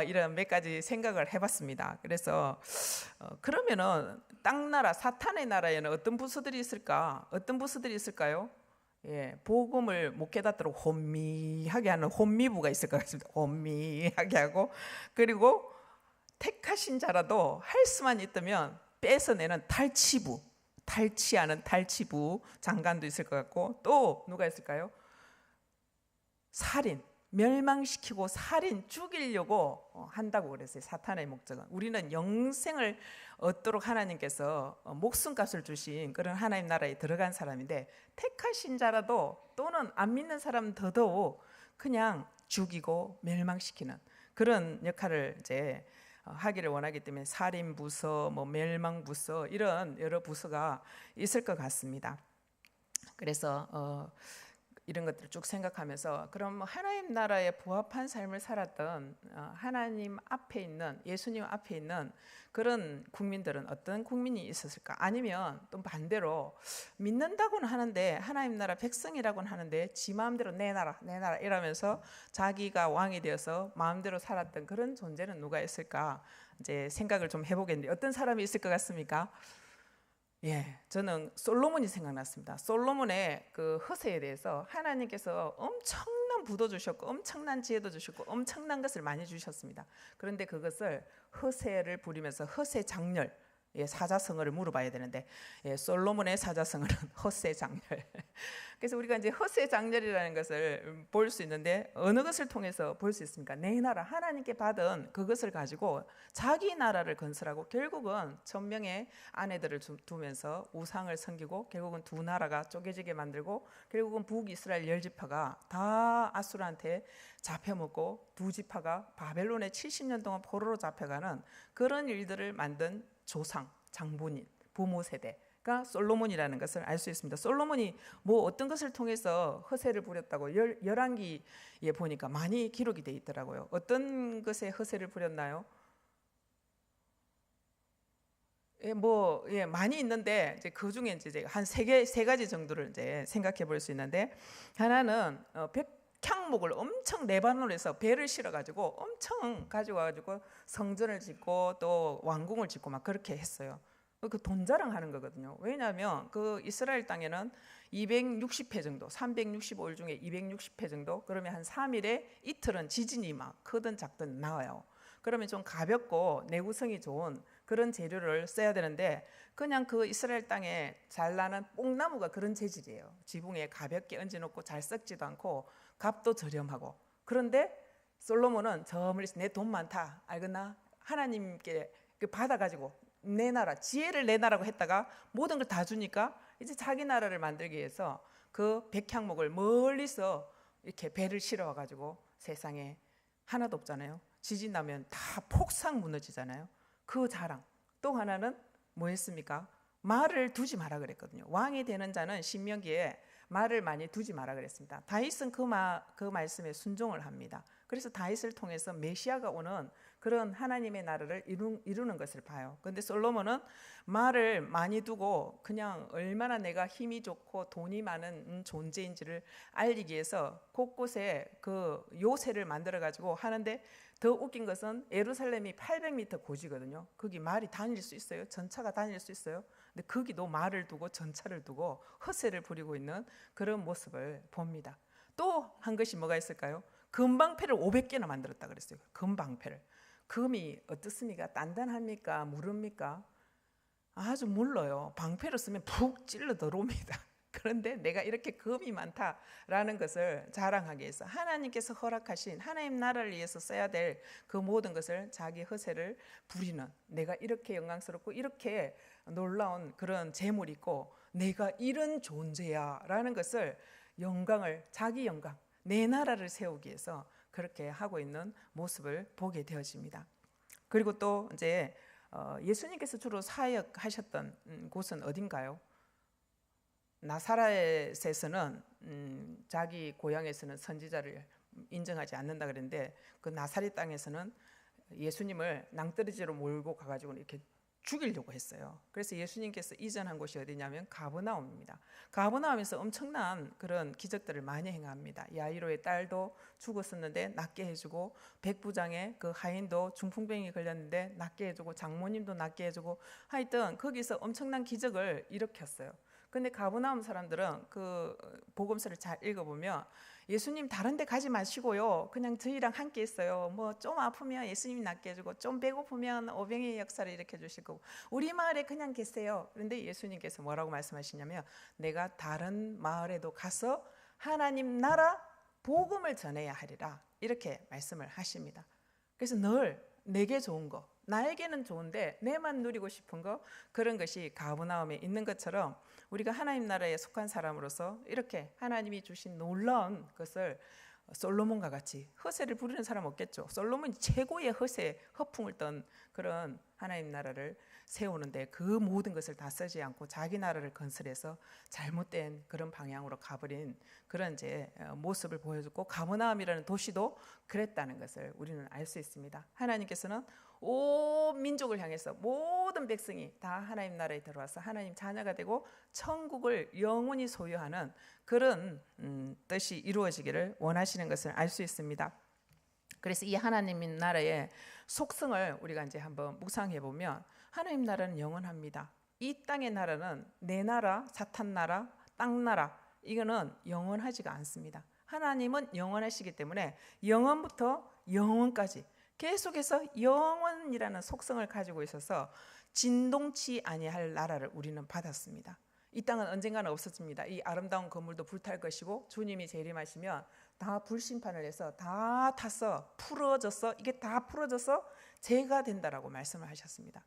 이런 몇 가지 생각을 해봤습니다. 그래서 그러면은 땅나라, 사탄의 나라에는 어떤 부서들이 있을까? 어떤 부서들이 있을까요? 복음을 못 깨닫도록 혼미하게 하는 혼미부가 있을 것 같습니다. 혼미하게 하고, 그리고 택하신 자라도 할 수만 있다면 뺏어내는 탈취부, 탈취하는 탈취부 장관도 있을 것 같고, 또 누가 있을까요? 살인, 멸망시키고 살인, 죽이려고 한다고 그랬어요. 사탄의 목적은 우리는 영생을 얻도록 하나님께서 목숨값을 주신 그런 하나님 나라에 들어간 사람인데, 택하신 자라도 또는 안 믿는 사람은 더더욱 그냥 죽이고 멸망시키는 그런 역할을 이제 하기를 원하기 때문에 살인부서, 멸망부서, 이런 여러 부서가 있을 것 같습니다. 그래서 이런 것들을 쭉 생각하면서, 그럼 하나님 나라에 부합한 삶을 살았던 하나님 앞에 있는, 예수님 앞에 있는 그런 국민들은 어떤 국민이 있었을까? 아니면 또 반대로 믿는다고는 하는데, 하나님 나라 백성이라고는 하는데 지 마음대로 내 나라 이러면서 자기가 왕이 되어서 마음대로 살았던 그런 존재는 누가 있을까? 이제 생각을 좀 해보겠는데, 어떤 사람이 있을 것 같습니까? 저는 솔로몬이 생각났습니다. 솔로몬의 그 허세에 대해서 하나님께서 엄청난 부도 주셨고 엄청난 지혜도 주셨고 엄청난 것을 많이 주셨습니다. 그런데 그것을 허세를 부리면서 허세 장렬, 사자성어를 물어봐야 되는데, 솔로몬의 사자성어는 허세 장렬. 그래서 우리가 이제 허세 장렬이라는 것을 볼 수 있는데, 어느 것을 통해서 볼 수 있습니까? 내 나라, 하나님께 받은 그것을 가지고 자기 나라를 건설하고 결국은 1000명의 아내들을 두면서 우상을 섬기고 결국은 두 나라가 쪼개지게 만들고 결국은 북이스라엘 10지파가 다 아수르한테 잡혀먹고 두 지파가 바벨론에 70년 동안 포로로 잡혀가는 그런 일들을 만든 조상, 장본인, 부모 세대가 솔로몬이라는 것을 알 수 있습니다. 솔로몬이 어떤 것을 통해서 허세를 부렸다고 열왕기에 보니까 많이 기록이 돼 있더라고요. 어떤 것에 허세를 부렸나요? 많이 있는데 이제 그 중에 이제 한 세 가지 정도를 이제 생각해 볼 수 있는데, 하나는 백향목을 엄청 레바논에서 배를 실어가지고 엄청 가져와가지고 성전을 짓고 또 왕궁을 짓고 막 그렇게 했어요. 그 돈 자랑하는 거거든요. 왜냐하면 그 이스라엘 땅에는 260회 정도, 365일 중에 260회 정도, 그러면 한 3일에 이틀은 지진이 막 크든 작든 나와요. 그러면 좀 가볍고 내구성이 좋은 그런 재료를 써야 되는데 그냥 그 이스라엘 땅에 잘 나는 뽕나무가 그런 재질이에요. 지붕에 가볍게 얹어놓고 잘 썩지도 않고 값도 저렴하고. 그런데 솔로몬은 저 멀리서 내 돈 많다 알겠나? 하나님께 받아가지고 내 나라 지혜를 내놔라고 했다가 모든 걸 다 주니까 이제 자기 나라를 만들기 위해서 그 백향목을 멀리서 이렇게 배를 실어 가지고 세상에 하나도 없잖아요. 지진 나면 다 폭삭 무너지잖아요. 그 자랑. 또 하나는 뭐 했습니까? 말을 두지 마라 그랬거든요. 왕이 되는 자는 신명기에 말을 많이 두지 마라 그랬습니다. 다윗은 그 말씀에 순종을 합니다. 그래서 다윗을 통해서 메시아가 오는 그런 하나님의 나라를 이루는 것을 봐요. 그런데 솔로몬은 말을 많이 두고 그냥 얼마나 내가 힘이 좋고 돈이 많은 존재인지를 알리기 위해서 곳곳에 그 요새를 만들어 가지고 하는데, 더 웃긴 것은 예루살렘이 800m 고지거든요. 거기 말이 다닐 수 있어요? 전차가 다닐 수 있어요? 근데 거기도 말을 두고 전차를 두고 허세를 부리고 있는 그런 모습을 봅니다. 또 한 것이 뭐가 있을까요? 금방패를 500개나 만들었다 그랬어요. 금방패를. 금이 어떻습니까? 단단합니까? 무릅니까? 아주 물러요. 방패로 쓰면 푹 찔러 들어옵니다. 그런데 내가 이렇게 금이 많다라는 것을 자랑하기 위해서 하나님께서 허락하신 하나님 나라를 위해서 써야 될 그 모든 것을 자기 허세를 부리는, 내가 이렇게 영광스럽고 이렇게 놀라운 그런 재물이 있고 내가 이런 존재야 라는 것을, 영광을, 자기 영광, 내 나라를 세우기 위해서 그렇게 하고 있는 모습을 보게 되어집니다. 그리고 또 이제 예수님께서 주로 사역하셨던 곳은 어딘가요? 나사렛에서는 자기 고향에서는 선지자를 인정하지 않는다 그랬는데, 그 나사렛 땅에서는 예수님을 낭떠러지로 몰고 가가지고 이렇게 죽이려고 했어요. 그래서 예수님께서 이전한 곳이 어디냐면 가버나움입니다. 가버나움에서 엄청난 그런 기적들을 많이 행합니다. 야이로의 딸도 죽었었는데 낫게 해주고, 백부장의 그 하인도 중풍병이 걸렸는데 낫게 해주고, 장모님도 낫게 해주고, 하여튼 거기서 엄청난 기적을 일으켰어요. 근데 가버나움 사람들은 그 복음서를 잘 읽어보면 예수님 다른 데 가지 마시고요, 그냥 저희랑 함께 있어요. 뭐 좀 아프면 예수님이 낫게 해주고, 좀 배고프면 오병이의 역사를 일으켜 주실 거고, 우리 마을에 그냥 계세요. 그런데 예수님께서 뭐라고 말씀하시냐면, 내가 다른 마을에도 가서 하나님 나라 복음을 전해야 하리라, 이렇게 말씀을 하십니다. 그래서 늘 내게 좋은 거, 나에게는 좋은데 내만 누리고 싶은 거, 그런 것이 가버나움에 있는 것처럼 우리가 하나님 나라에 속한 사람으로서 이렇게 하나님이 주신 놀라운 것을 솔로몬과 같이 허세를 부리는 사람 없겠죠. 솔로몬이 최고의 허세, 허풍을 떤 그런 하나님 나라를 세우는데 그 모든 것을 다 쓰지 않고 자기 나라를 건설해서 잘못된 그런 방향으로 가버린 그런 이제 모습을 보여줬고, 가버나움이라는 도시도 그랬다는 것을 우리는 알 수 있습니다. 하나님께서는 온 민족을 향해서 모든 백성이 다 하나님 나라에 들어와서 하나님 자녀가 되고 천국을 영원히 소유하는 그런 뜻이 이루어지기를 원하시는 것을 알 수 있습니다. 그래서 이 하나님 나라의 속성을 우리가 이제 한번 묵상해 보면, 하나님 나라는 영원합니다. 이 땅의 나라는 내 나라, 사탄 나라, 땅 나라, 이거는 영원하지가 않습니다. 하나님은 영원하시기 때문에 영원부터 영원까지 계속해서 영원이라는 속성을 가지고 있어서 진동치 아니할 나라를 우리는 받았습니다. 이 땅은 언젠가는 없어집니다. 이 아름다운 건물도 불탈 것이고, 주님이 재림하시면 다 불심판을 해서 다 타서 풀어져서, 이게 다 풀어져서 재가 된다라고 말씀을 하셨습니다.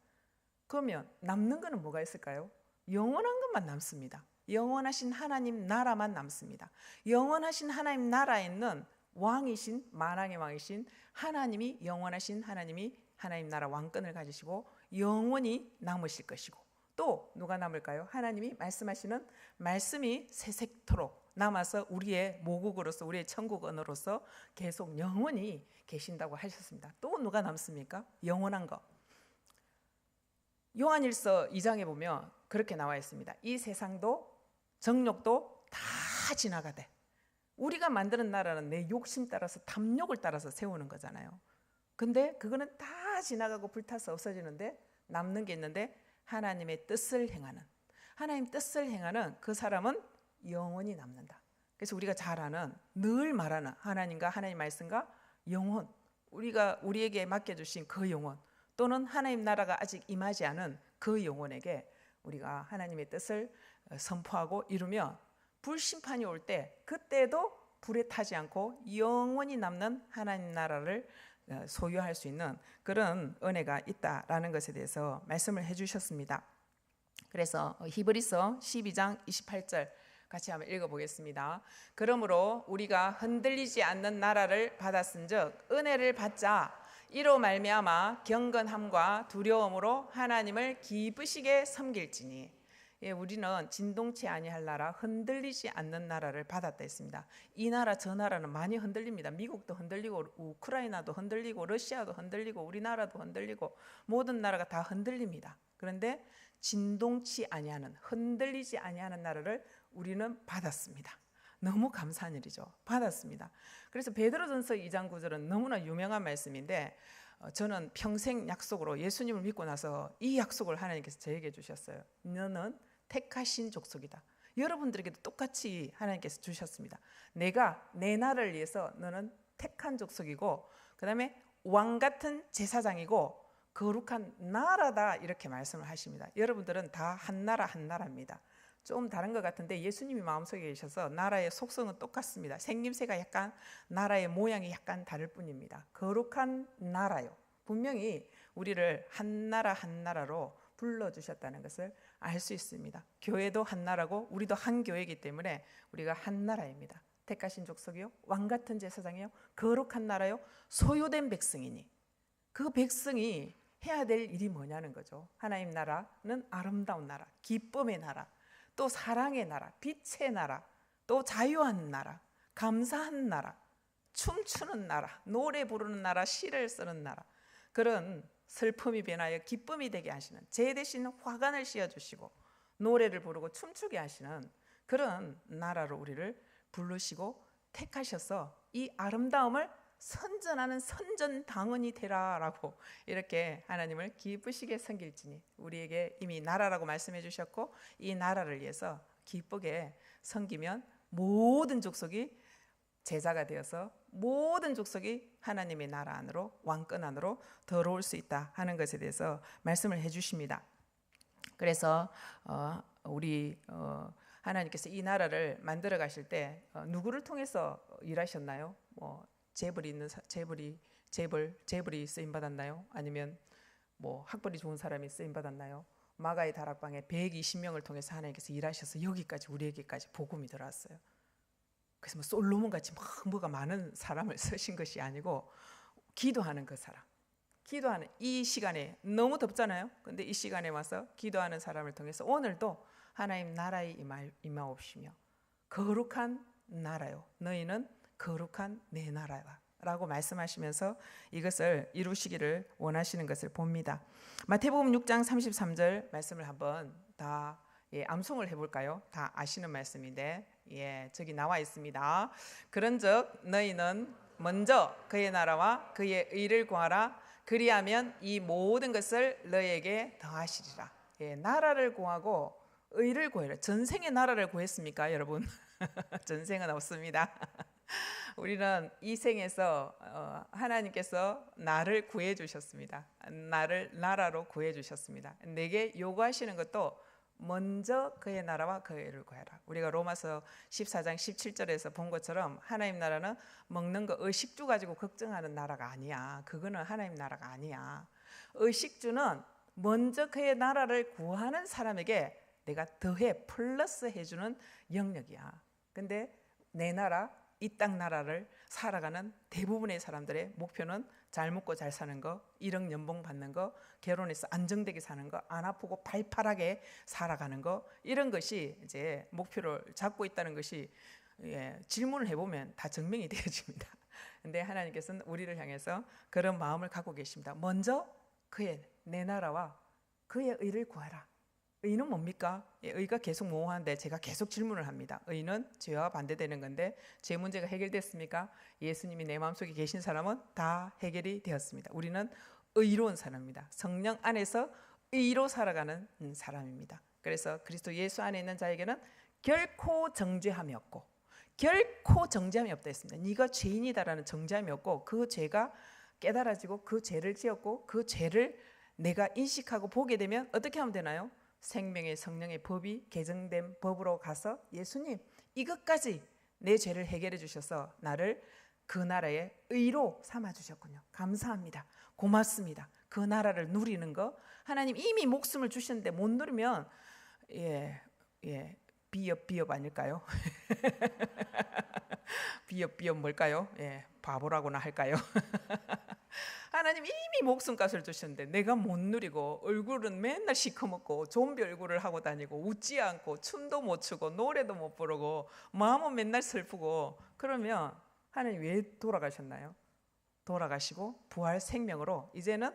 그러면 남는 거는 뭐가 있을까요? 영원한 것만 남습니다. 영원하신 하나님 나라만 남습니다. 영원하신 하나님 나라에 있는 왕이신, 만왕의 왕이신 하나님이, 영원하신 하나님이 하나님 나라 왕권을 가지시고 영원히 남으실 것이고, 또 누가 남을까요? 하나님이 말씀하시는 말씀이 세세토록 남아서 우리의 모국으로서, 우리의 천국 언어로서 계속 영원히 계신다고 하셨습니다. 또 누가 남습니까? 영원한 거. 요한일서 2장에 보면 그렇게 나와 있습니다. 이 세상도 정욕도 다 지나가되, 우리가 만드는 나라는 내 욕심 따라서, 탐욕을 따라서 세우는 거잖아요. 근데 그거는 다 지나가고 불타서 없어지는데 남는 게 있는데, 하나님의 뜻을 행하는, 하나님 뜻을 행하는 그 사람은 영원히 남는다. 그래서 우리가 잘 아는, 늘 말하는 하나님과 하나님 말씀과 영혼, 우리에게 맡겨주신 그 영혼, 또는 하나님 나라가 아직 임하지 않은 그 영혼에게 우리가 하나님의 뜻을 선포하고 이루면 불심판이 올 때 그때도 불에 타지 않고 영원히 남는 하나님 나라를 소유할 수 있는 그런 은혜가 있다라는 것에 대해서 말씀을 해주셨습니다. 그래서 히브리서 12장 28절 같이 한번 읽어보겠습니다. 그러므로 우리가 흔들리지 않는 나라를 받았은즉 은혜를 받자 이로 말미암아 경건함과 두려움으로 하나님을 기쁘시게 섬길지니. 우리는 진동치 아니할 나라, 흔들리지 않는 나라를 받았다 했습니다. 이 나라 저 나라는 많이 흔들립니다. 미국도 흔들리고 우크라이나도 흔들리고 러시아도 흔들리고 우리나라도 흔들리고 모든 나라가 다 흔들립니다. 그런데 진동치 아니하는, 흔들리지 아니하는 나라를 우리는 받았습니다. 너무 감사한 일이죠. 받았습니다. 그래서 베드로전서 2장 9절은 너무나 유명한 말씀인데 저는 평생 약속으로 예수님을 믿고 나서 이 약속을 하나님께서 저에게 주셨어요. 너는 택하신 족속이다. 여러분들에게도 똑같이 하나님께서 주셨습니다. 내가 내 나라를 위해서 너는 택한 족속이고 그 다음에 왕 같은 제사장이고 거룩한 나라다 이렇게 말씀을 하십니다. 여러분들은 다 한 나라 한 나라입니다. 좀 다른 것 같은데 예수님이 마음속에 계셔서 나라의 속성은 똑같습니다. 생김새가 약간 나라의 모양이 약간 다를 뿐입니다. 거룩한 나라요. 분명히 우리를 한 나라 한 나라로 불러주셨다는 것을 알 수 있습니다. 교회도 한 나라고 우리도 한 교회이기 때문에 우리가 한 나라입니다. 택하신 족속이요, 왕 같은 제사장이요, 거룩한 나라요, 소유된 백성이니 그 백성이 해야 될 일이 뭐냐는 거죠. 하나님 나라는 아름다운 나라, 기쁨의 나라, 또 사랑의 나라, 빛의 나라, 또 자유한 나라, 감사한 나라, 춤추는 나라, 노래 부르는 나라, 시를 쓰는 나라, 그런 슬픔이 변하여 기쁨이 되게 하시는, 제 대신 화관을 씌워주시고 노래를 부르고 춤추게 하시는 그런 나라로 우리를 부르시고 택하셔서 이 아름다움을 선전하는 선전당원이 되라라고 이렇게 하나님을 기쁘시게 섬길지니. 우리에게 이미 나라라고 말씀해 주셨고 이 나라를 위해서 기쁘게 섬기면 모든 족속이 제자가 되어서 모든 족속이 하나님의 나라 안으로, 왕권 안으로 들어올 수 있다 하는 것에 대해서 말씀을 해주십니다. 그래서 우리 하나님께서 이 나라를 만들어 가실 때 누구를 통해서 일하셨나요? 재벌이 쓰임 받았나요? 아니면 학벌이 좋은 사람이 쓰임 받았나요? 마가의 다락방에 120명을 통해서 하나님께서 일하셔서 여기까지 우리에게까지 복음이 들어왔어요. 그래서 솔로몬 같이 뭐가 많은 사람을 쓰신 것이 아니고 기도하는 그 사람, 기도하는 이 시간에 너무 덥잖아요. 근데 이 시간에 와서 기도하는 사람을 통해서 오늘도 하나님 나라에 임하옵시며 거룩한 나라요, 너희는 거룩한 내 나라라고 말씀하시면서 이것을 이루시기를 원하시는 것을 봅니다. 마태복음 6장 33절 말씀을 한번 다 암송을 해볼까요? 다 아시는 말씀인데 저기 나와 있습니다. 그런즉 너희는 먼저 그의 나라와 그의 의를 구하라. 그리하면 이 모든 것을 너희에게 더하시리라. 나라를 구하고 의를 구해라. 전생의 나라를 구했습니까, 여러분? 전생은 없습니다. 우리는 이 생에서 하나님께서 나를 구해 주셨습니다. 나라로 구해 주셨습니다. 내게 요구하시는 것도 먼저 그의 나라와 그의 의를 구하라. 우리가 로마서 14장 17절에서 본 것처럼 하나님 나라는 먹는 거 의식주 가지고 걱정하는 나라가 아니야. 그거는 하나님 나라가 아니야. 의식주는 먼저 그의 나라를 구하는 사람에게 내가 더해 플러스 해주는 영역이야. 근데 내 나라, 이 땅 나라를 살아가는 대부분의 사람들의 목표는 잘 먹고 잘 사는 거, 1억 연봉 받는 거, 결혼해서 안정되게 사는 거, 안 아프고 팔팔하게 살아가는 거, 이런 것이 이제 목표를 잡고 있다는 것이 질문을 해보면 다 증명이 되어집니다. 근데 하나님께서는 우리를 향해서 그런 마음을 갖고 계십니다. 먼저 그의 내 나라와 그의 의를 구하라. 의는 뭡니까? 의가 계속 모호한데 제가 계속 질문을 합니다. 의는 죄와 반대되는 건데 제 문제가 해결됐습니까? 예수님이 내 마음속에 계신 사람은 다 해결이 되었습니다. 우리는 의로운 사람입니다. 성령 안에서 의로 살아가는 사람입니다. 그래서 그리스도 예수 안에 있는 자에게는 결코 정죄함이 없고 결코 정죄함이 없다 했습니다. 네가 죄인이다라는 정죄함이 없고 그 죄가 깨달아지고 그 죄를 지었고 그 죄를 내가 인식하고 보게 되면 어떻게 하면 되나요? 생명의 성령의 법이 개정된 법으로 가서 예수님 이것까지 내 죄를 해결해 주셔서 나를 그 나라의 의로 삼아 주셨군요. 감사합니다. 고맙습니다. 그 나라를 누리는 거 하나님 이미 목숨을 주셨는데 못 누리면 비협 아닐까요? 비협 뭘까요? 바보라고나 할까요? 하나님 이미 목숨값을 주셨는데 내가 못 누리고 얼굴은 맨날 시커멓고 좀비 얼굴을 하고 다니고 웃지 않고 춤도 못 추고 노래도 못 부르고 마음은 맨날 슬프고 그러면 하나님 왜 돌아가셨나요? 돌아가시고 부활 생명으로 이제는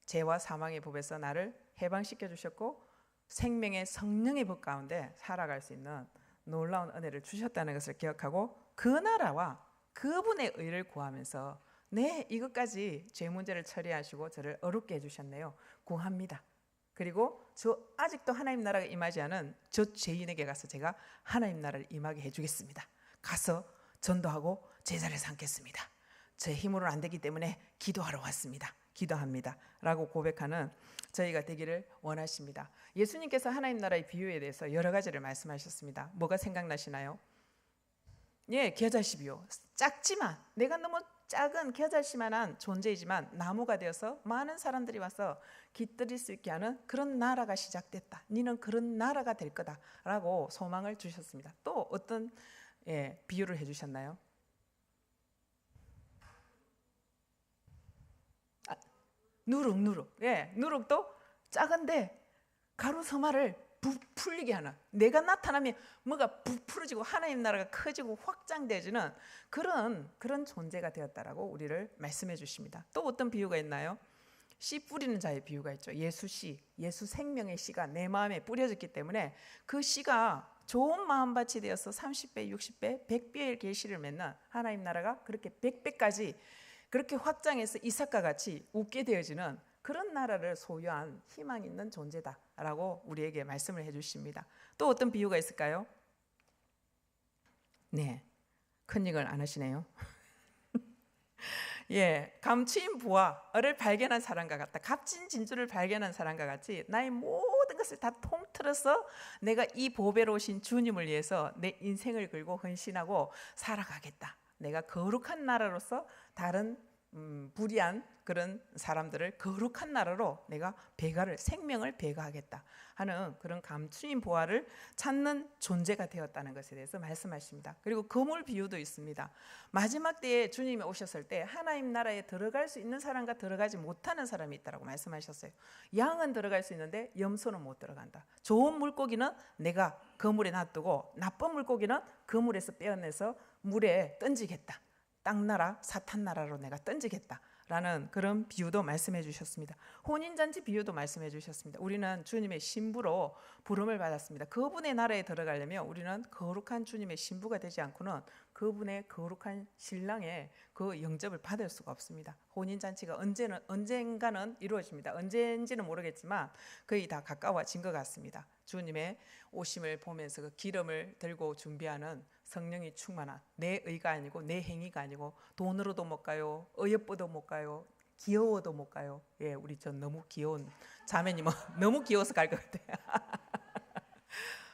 죄와 사망의 법에서 나를 해방시켜 주셨고 생명의 성령의 법 가운데 살아갈 수 있는 놀라운 은혜를 주셨다는 것을 기억하고 그 나라와 그분의 의를 구하면서 네 이것까지 죄 문제를 처리하시고 저를 어렵게 해주셨네요. 구합니다. 그리고 저 아직도 하나님 나라가 임하지 않은 저 죄인에게 가서 제가 하나님 나라를 임하게 해주겠습니다. 가서 전도하고 제자를 삼겠습니다. 제 힘으로는 안 되기 때문에 기도하러 왔습니다. 기도합니다. 라고 고백하는 저희가 되기를 원하십니다. 예수님께서 하나님 나라의 비유에 대해서 여러 가지를 말씀하셨습니다. 뭐가 생각나시나요? 겨자씨 비유. 작지만 내가 너무 작은 겨자씨만한 존재이지만 나무가 되어서 많은 사람들이 와서 깃들일 수 있게 하는 그런 나라가 시작됐다. 너는 그런 나라가 될 거다. 라고 소망을 주셨습니다. 또 어떤 비유를 해주셨나요? 누룩. 누룩도 작은데 가루 서마를 부풀리게 하는 내가 나타나면 뭐가 부풀어지고 하나님 나라가 커지고 확장되지는 그런 존재가 되었다라고 우리를 말씀해 주십니다. 또 어떤 비유가 있나요? 씨 뿌리는 자의 비유가 있죠. 예수 씨, 예수 생명의 씨가 내 마음에 뿌려졌기 때문에 그 씨가 좋은 마음밭이 되어서 30배, 60배, 100배의 계시를 맺는 하나님 나라가 그렇게 100배까지 그렇게 확장해서 이삭과 같이 웃게 되어지는 그런 나라를 소유한 희망 있는 존재다라고 우리에게 말씀을 해주십니다. 또 어떤 비유가 있을까요? 큰일을 안 하시네요. 감추인 부하를 발견한 사람과 같다. 값진 진주를 발견한 사람과 같이 나의 모든 것을 다 통틀어서 내가 이 보배로 오신 주님을 위해서 내 인생을 걸고 헌신하고 살아가겠다. 내가 거룩한 나라로서 다른 불의한 그런 사람들을 거룩한 나라로 내가 생명을 배가하겠다 하는 그런 감추인 보화를 찾는 존재가 되었다는 것에 대해서 말씀하십니다. 그리고 거물 비유도 있습니다. 마지막 때에 주님이 오셨을 때 하나님 나라에 들어갈 수 있는 사람과 들어가지 못하는 사람이 있다고 말씀하셨어요. 양은 들어갈 수 있는데 염소는 못 들어간다. 좋은 물고기는 내가 그물에 놔두고 나쁜 물고기는 그물에서 빼어내서 물에 던지겠다. 땅나라 사탄나라로 내가 던지겠다 라는 그런 비유도 말씀해 주셨습니다. 혼인잔치 비유도 말씀해 주셨습니다. 우리는 주님의 신부로 부름을 받았습니다. 그분의 나라에 들어가려면 우리는 거룩한 주님의 신부가 되지 않고는 그분의 거룩한 신랑의 그 영접을 받을 수가 없습니다. 혼인잔치가 언젠가는 이루어집니다. 언제인지는 모르겠지만 거의 다 가까워진 것 같습니다. 주님의 오심을 보면서 그 기름을 들고 준비하는 성령이 충만한 내 의가 아니고 내 행위가 아니고 돈으로도 못 가요. 어여뻐도 못 가요. 귀여워도 못 가요. 우리 전 너무 귀여운 자매님은 너무 귀여워서 갈 것 같아요.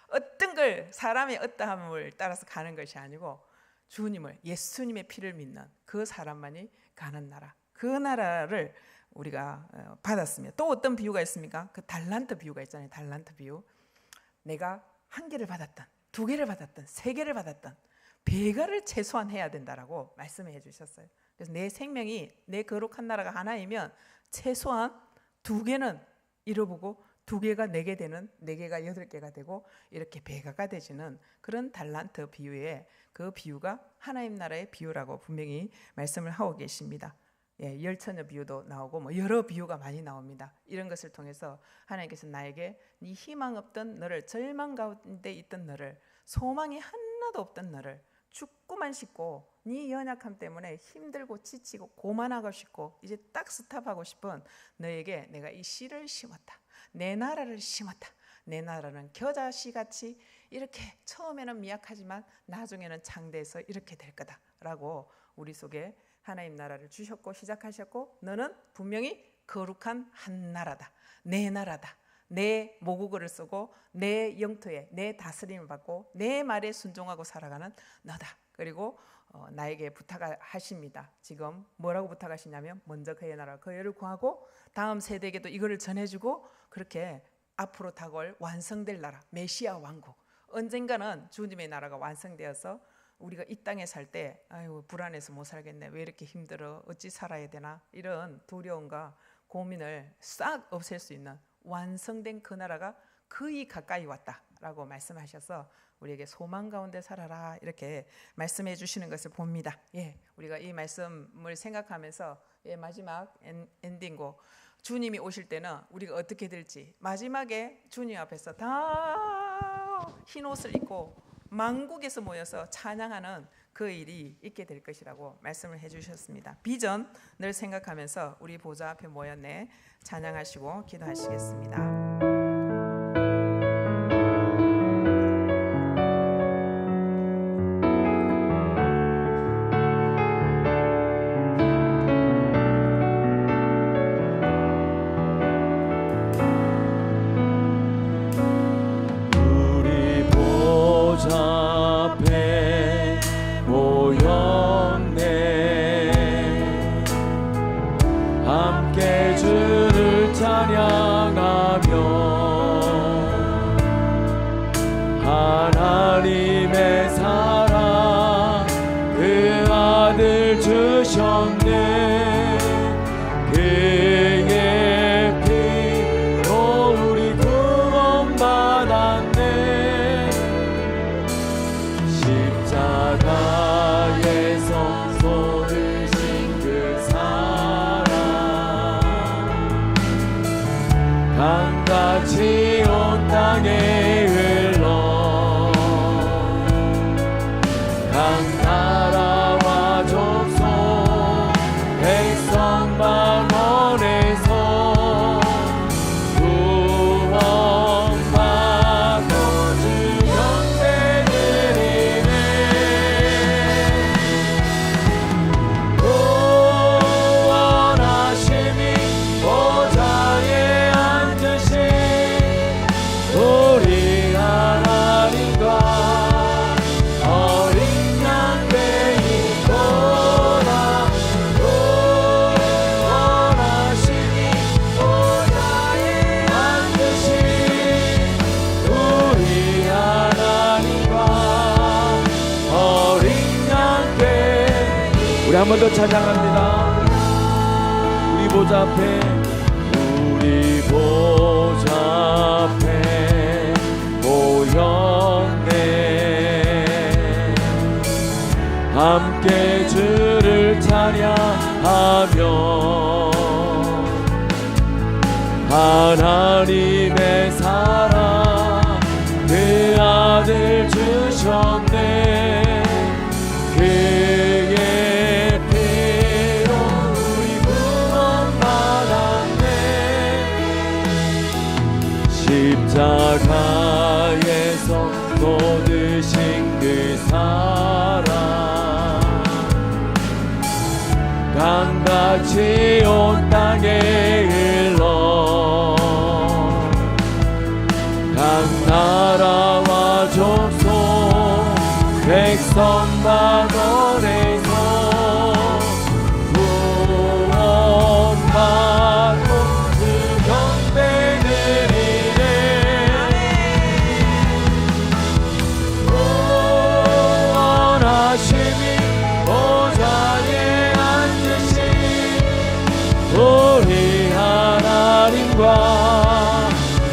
어떤 걸 사람의 어떠함을 따라서 가는 것이 아니고 주님을 예수님의 피를 믿는 그 사람만이 가는 나라. 그 나라를 우리가 받았습니다. 또 어떤 비유가 있습니까? 그 달란트 비유가 있잖아요. 달란트 비유. 내가 한 개를 받았던 2개를 받았던 3개를 받았던 배가를 최소한 해야 된다라고 말씀해 주셨어요. 그래서 내 생명이 내 거룩한 나라가 하나이면 최소한 2개는 이뤄보고 2개가 4개 되는 4개가 8개가 되고 이렇게 배가가 되지는 그런 달란트 비유에 그 비유가 하나님 나라의 비유라고 분명히 말씀을 하고 계십니다. 열처녀 비유도 나오고 여러 비유가 많이 나옵니다. 이런 것을 통해서 하나님께서 나에게 네 희망 없던 너를 절망 가운데 있던 너를 소망이 하나도 없던 너를 죽고만 싶고 네 연약함 때문에 힘들고 지치고 고만하고 싶고 이제 딱 스탑하고 싶은 너에게 내가 이 씨를 심었다. 내 나라를 심었다. 내 나라는 겨자씨같이 이렇게 처음에는 미약하지만 나중에는 장대해서 이렇게 될 거다라고 우리 속에 하나님 나라를 주셨고 시작하셨고 너는 분명히 거룩한 한 나라다. 내 나라다. 내 모국어를 쓰고 내 영토에 내 다스림을 받고 내 말에 순종하고 살아가는 너다. 그리고 나에게 부탁하십니다. 지금 뭐라고 부탁하시냐면 먼저 그의 나라 그 의를 구하고 다음 세대에게도 이거를 전해주고 그렇게 앞으로 다가올 완성될 나라 메시아 왕국 언젠가는 주님의 나라가 완성되어서 우리가 이 땅에 살 때 아유 불안해서 못 살겠네 왜 이렇게 힘들어 어찌 살아야 되나 이런 두려움과 고민을 싹 없앨 수 있는 완성된 그 나라가 거의 가까이 왔다라고 말씀하셔서 우리에게 소망 가운데 살아라 이렇게 말씀해 주시는 것을 봅니다. 예, 우리가 이 말씀을 생각하면서 마지막 엔딩곡 주님이 오실 때는 우리가 어떻게 될지 마지막에 주님 앞에서 다 흰 옷을 입고 만국에서 모여서 찬양하는 그 일이 있게 될 것이라고 말씀을 해주셨습니다. 비전을 생각하면서 우리 보좌 앞에 모였네 찬양하시고 기도하시겠습니다. 하나님의 사랑 그 아들 주셨네 그의 피로 우리 구원받았네 십자가에서 쏟으신 그 사랑 강같이 온 땅에 나라와 족속 백성만 원해서 구원받고 주 영광 드리네 구원하심이 보좌에 앉으신 우리 하나님과 우리 한 번 더 찬양합니다. 우리 보좌 앞에 우리 보좌 앞에 모였네 함께 주를 찬양하며 하나님의 사랑 그 아들 주셨네 그의 피로 우리 구원받았네 십자가에서 쏟으신 그 사랑 강같이 온 땅에 흘러 각 나라와 족속 백성만 원해서 구원받고 그 경배 드리네 구원하심이 보좌에 앉으신 우리 하나님과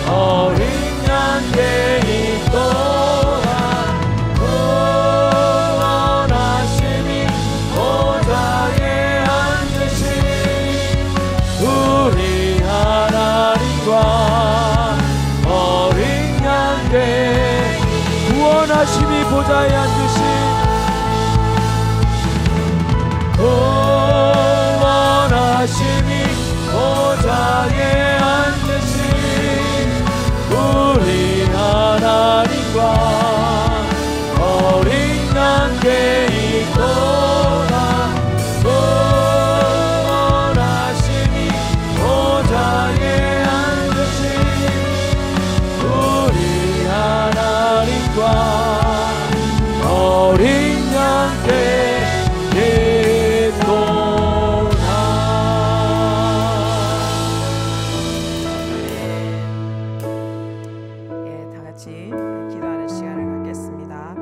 어린 양께 있도다 구원하심이 보좌에 앉으신 우리 하나님과 어린 양께 구원하심이 보좌에 앉으신 구원하심이 보좌에 앉으신 우리 하나님과 어린 양께 있도다 같이 기도하는 시간을 갖겠습니다.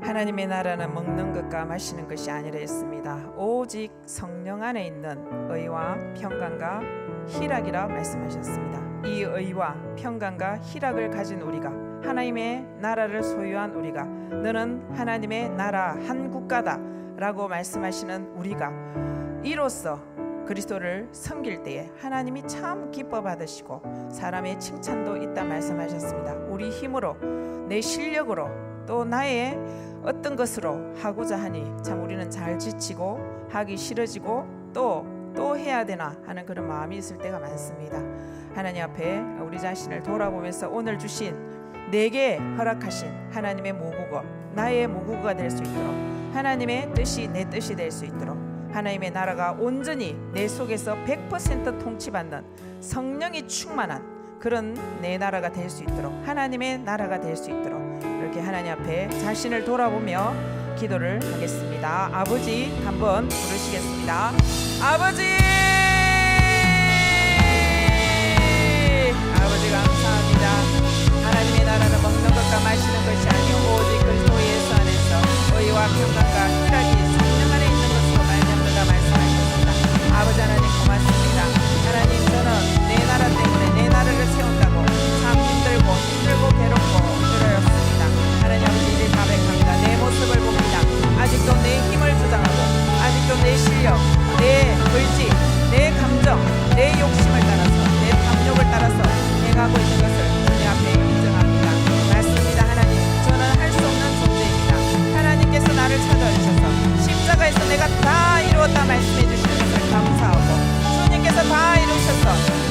하나님의 나라는 먹는 것과 마시는 것이 아니라 했습니다. 오직 성령 안에 있는 의와 평강과 희락이라 말씀하셨습니다. 이 의와 평강과 희락을 가진 우리가, 하나님의 나라를 소유한 우리가, 너는 하나님의 나라 한 국가다 라고 말씀하시는 우리가 이로써 그리스도를 섬길 때에 하나님이 참 기뻐 받으시고 사람의 칭찬도 있다 말씀하셨습니다. 우리 힘으로, 내 실력으로, 또 나의 어떤 것으로 하고자 하니 참 우리는 잘 지치고 하기 싫어지고 또 해야 되나 하는 그런 마음이 있을 때가 많습니다. 하나님 앞에 우리 자신을 돌아보면서 오늘 주신 내게 허락하신 하나님의 모국어, 나의 모국어가 될 수 있도록, 하나님의 뜻이 내 뜻이 될 수 있도록, 하나님의 나라가 온전히 내 속에서 100% 통치받는 성령이 충만한 그런 내 나라가 될 수 있도록, 하나님의 나라가 될 수 있도록 이렇게 하나님 앞에 자신을 돌아보며 기도를 하겠습니다. 아버지 한번 부르시겠습니다. 아버지, 아버지 감사합니다. 하나님의 나라는 먹는 것과 마시는 것이 아니요 오직 그리스도 예수 안에서 의와 평강과 희락이 성령 안에 있는 것으로 말미암는다 말씀하셨습니다. 아버지 하나님 고맙습니다. 하나님, 저는 내 나라 때문에 내 나라를 세운다고 참 힘들고 괴롭고 두려웠습니다. 하나님 아버지, 이제 자백합니다. 내 모습을 봅니다. 아직도 내 힘을 주장하고, 아직도 내 실력, 내 의지, 내 감정, 내 욕심을 따라서, 내 탐욕을 따라서 행하고 있는 것을 주님 앞에 인정합니다. 맞습니다. 하나님, 저는 할 수 없는 존재입니다. 하나님께서 나를 찾아주셔서 십자가에서 내가 다 이루었다 말씀해 주시는 것을 감사하고, 주님께서 다 이루셔서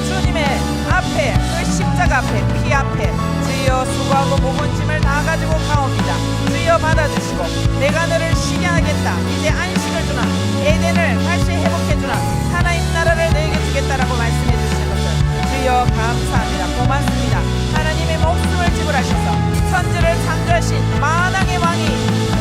주님의 앞에, 그 십자가 앞에, 피 앞에 주여 수고하고 무거운 짐을 다 가지고 가옵니다. 주여 받아주시고, 내가 너를 쉬게 하겠다, 이제 안식을 주나 에덴을 다시 회복해주나 하나님 나라를 너에게 주겠다라고 말씀해 주시는 것을 주여 감사합니다. 고맙습니다. 하나님의 목숨을 지불하셔서 천지를 창조하신 만왕의 왕이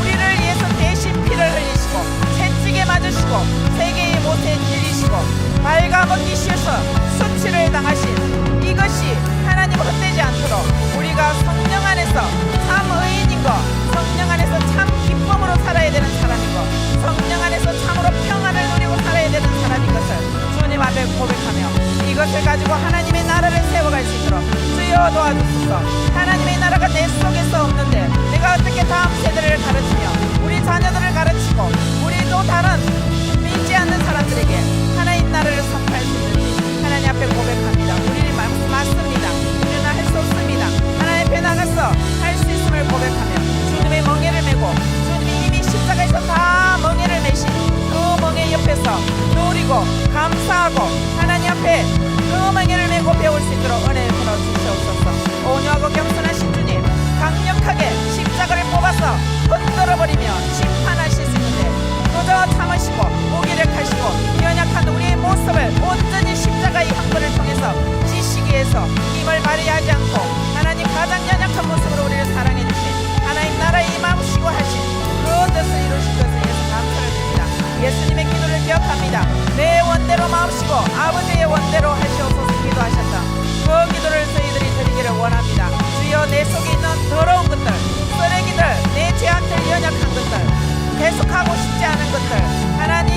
우리를 위해서 대신 피를 흘리시고 채찍에 맞으시고 세계의 못에 찔리시고 발가벗기 쉬어서 수치를 당하신 이것이 하나님 헛되지 않도록 우리가 성령 안에서 참 의인인 것, 성령 안에서 참 기쁨으로 살아야 되는 사람인 것, 성령 안에서 참으로 평안을 누리고 살아야 되는 사람인 것을 주님 앞에 고백하며 이것을 가지고 하나님의 나라를 세워갈 수 있도록 주여 도와주소서. 하나님의 나라가 내 속에서 없는데 내가 어떻게 다음 세대를 가르치며 우리 자녀들을 가르치고 우리 또 다른 믿지 않는 사람들에게 하나님 나라를 선포할 수 있는지 하나님 앞에 고백합니다. 우리는 맞습니다. 우리는 할 수 없습니다. 하나님 앞에 나가서 할 수 있음을 고백하며 주님의 멍에를 메고 주님이 이미 십자가에서 다 멍에를 메신 그 멍에 옆에서 누리고 감사하고 하나님 앞에 그 멍에를 메고 배울 수 있도록 은혜를 풀어 주시옵소서. 온유하고 겸손하신 주님, 강력하게 십자가를 뽑아서 흔들어버리며 심판하실 수 있는데 그저 참으시고 무기력하시고 연약한 우리의 모습을 온전히 십자가의 형벌을 통해서 지시기 위해서 힘을 발휘하지 않고 하나님 가장 연약한 모습으로 우리를 사랑해 주신 하나님 나라에 임하시고 하신 그 뜻을 이루신 것에 대해서 감사를 드립니다. 예수님의 기도를 기억합니다. 내 원대로 마옵시고 아버지의 원대로 하시옵소서 기도하셨다. 그 기도를 저희들이 드리기를 원합니다. 주여, 내 속에 있는 더러운 것들, 쓰레기들, 내 죄악들, 연약한 것들, 계속하고 싶지 않은 것들, 하나님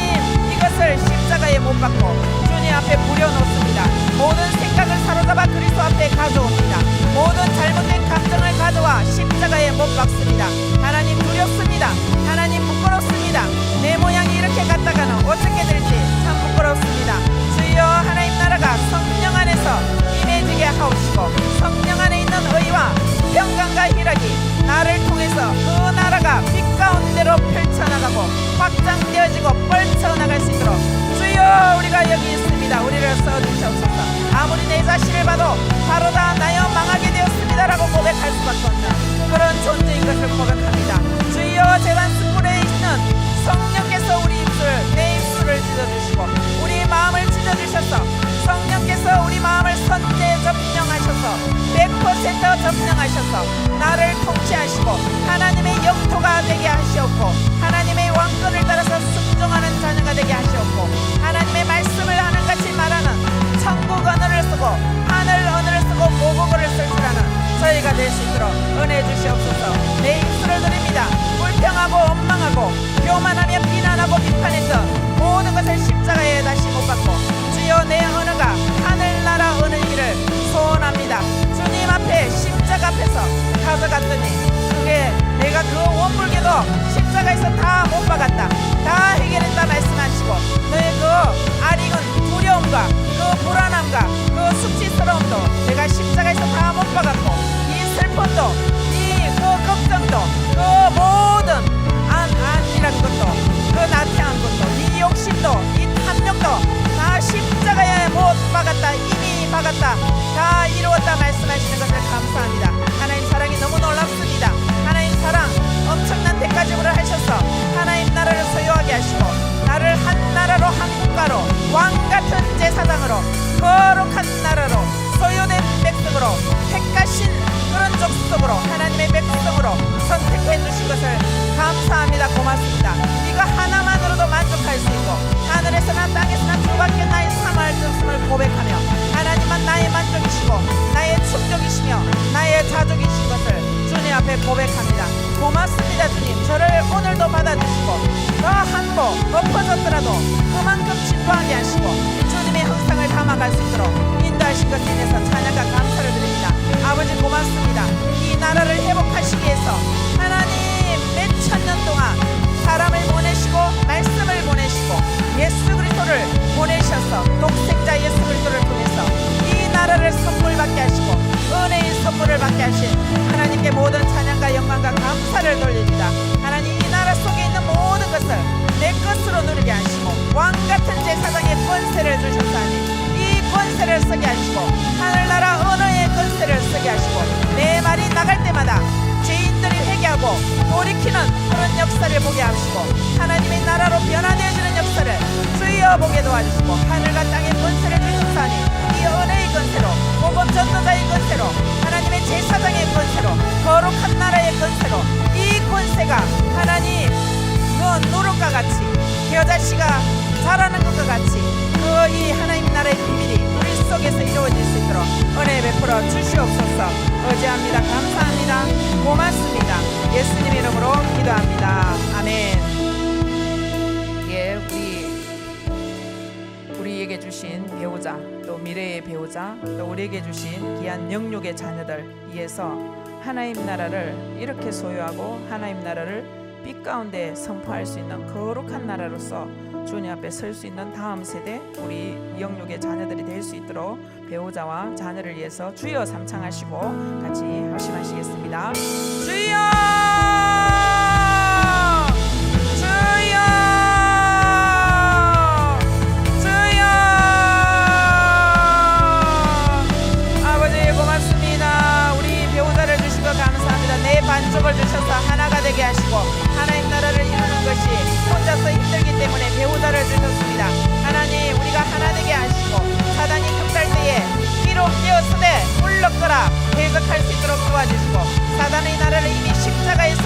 이것을 십자가에 못 박고 주님 앞에 부려놓습니다. 모든 생각을 사로잡아 그리스도 앞에 가져옵니다. 모든 잘못된 감정을 가져와 십자가에 못 박습니다. 하나님 두렵습니다. 하나님 부끄럽습니다. 내 모양이 이렇게 갔다가는 어떻게 될지 참 부끄럽습니다. 주여, 하나님 나라가 성령 안에서 임해지게 하옵시고 성령 안에 있는 의와 평강과 희락이 나를 통해서 그 나라가 빛 가운데로 펼쳐나가고 확장되어지고 뻗쳐나갈 수 있도록 주여, 우리가 여기 있습니다. 우리를 써주시옵소서. 아무리 내 자신을 봐도 바로다 나여 망하게 되었습니다라고 고백할 수밖에 없는 그런 존재인 것을 고백합니다. 주여, 재단 숯불에 있는 성령께서 우리 입술, 내 입술을 찢어주시고 우리 마음을 찢어주셔서 성령께서 우리 마음을 선제 점령하셔서 100% 점령하셔서 나를 통치하시고 하나님의 영토가 되게 하시옵고 하나님의 왕권을 따라서 순종하는 자녀가 되게 하시옵고 하나님의 말씀을 하늘같이 말하는 천국 언어를 쓰고 하늘 언어를 쓰고 모국어를 쓸 줄 아는 될 수 있도록 은혜 주시옵소서. 내 입술을 드립니다. 불평하고 원망하고 교만하며 비난하고 비판했던 모든 것을 십자가에 다시 못 박고 주여 내 언어가 하늘나라 언어이기를 소원합니다. 주님 앞에 십자가 앞에서 가져갔더니 그게 내가 그 원불교도 십자가에서 다 못 박았다, 다 해결했다 말씀하시고 너의 그 아리군 두려움과 그 불안함과 그 수치스러움도 내가 십자가에서 다 못 박았고 이 슬픔도 이 그 걱정도 그 모든 안이라는 것도 그 나태한 것도 이 욕심도 이 탐욕도 다 십자가에 못 박았다, 이미 박았다, 다 이루었다 말씀하시는 것을 감사합니다. 하나님 사랑이 너무 놀랍습니다. 하나님 사랑 엄청난 대가지불을 하셔서 하나님 나라를 소유하게 하시고 나를 한 나라로 한 국가로 왕같은 제사장으로 거룩한 나라로 소유된 백성으로 택하신 그런 족속으로 하나님의 백성으로 선택해 주신 것을 감사합니다. 고맙습니다. 이거 하나만으로도 만족할 수 있고 하늘에서나 땅에서나 주밖에 나의 상할 수 없음을 고백하며 하나님만 나의 만족이시고 나의 충족이시며 나의 자족이신 것을 주님 앞에 고백합니다. 고맙습니다. 주님 저를 오늘도 받아주시고 저 한 보 엎어졌더라도 그만큼 진보하게 하시고 주님의 형상을 담아갈 수 있도록 인도하신 것에 대해서 찬양과 감사를 드립니다. 아버지 고맙습니다. 이 나라를 회복하시기 위해서 하나님 몇천 년 동안 사람을 보내시고 말씀을 보내시고 예수 그리스도를 보내셔서 독생자 예수 그리스도를 통해서 이 나라를 선물 받게 하시고 은혜의 선물을 받게 하신 하나님께 모든 찬양과 영광과 감사를 돌립니다. 하나님 이 나라 속에 있는 모든 것을 내 것으로 누리게 하시고 왕같은 제사장의 권세를 주셨사니 이 권세를 쓰게 하시고 하늘나라 언어의 권세를 쓰게 하시고 내 말이 나갈 때마다 죄인들이 회개하고 돌이키는 그런 역사를 보게 하시고 하나님의 나라로 변화되어지는 역사를 주여 보게 도와주시고 하늘과 땅의 권세를 주셨사니 이 은혜의 권세로 복음 전도자의 권세로 하나님의 제사장의 권세로 거룩한 나라의 권세로 이 권세가 하나님 그 누룩과 같이 겨자씨가 자라는 것과 같이 그 이 하나님 나라의 비밀이 우리 속에서 이루어질 수 있도록 은혜 베풀어 주시옵소서. 의지합니다. 감사합니다. 고맙습니다. 예수님 이름으로 기도합니다. 아멘. 예, 우리에게 주신 배우자 또 미래의 배우자 또 우리에게 주신 귀한 영육의 자녀들 위해서 하나님 나라를 이렇게 소유하고 하나님 나라를 빛 가운데 선포할 수 있는 거룩한 나라로서 주님 앞에 설 수 있는 다음 세대 우리 영육의 자녀들이 될 수 있도록 배우자와 자녀를 위해서 주여 삼창하시고 같이 합심하시겠습니다. 주여 주여 주여 아버지 고맙습니다. 우리 배우자를 주시고 감사합니다. 내 반쪽을 주셔서 하나가 되게 하시고 하나님 나라를 이루는 것이 혼자서 힘들기 때문에 배우자를 주셨습니다. 하나님 우리가 하나 되게 하시고 사단이 틈날 때에 비록 깨었으되 물러거라 대적할 수 있도록 도와주시고 사단의 나라를 이미 십자가에서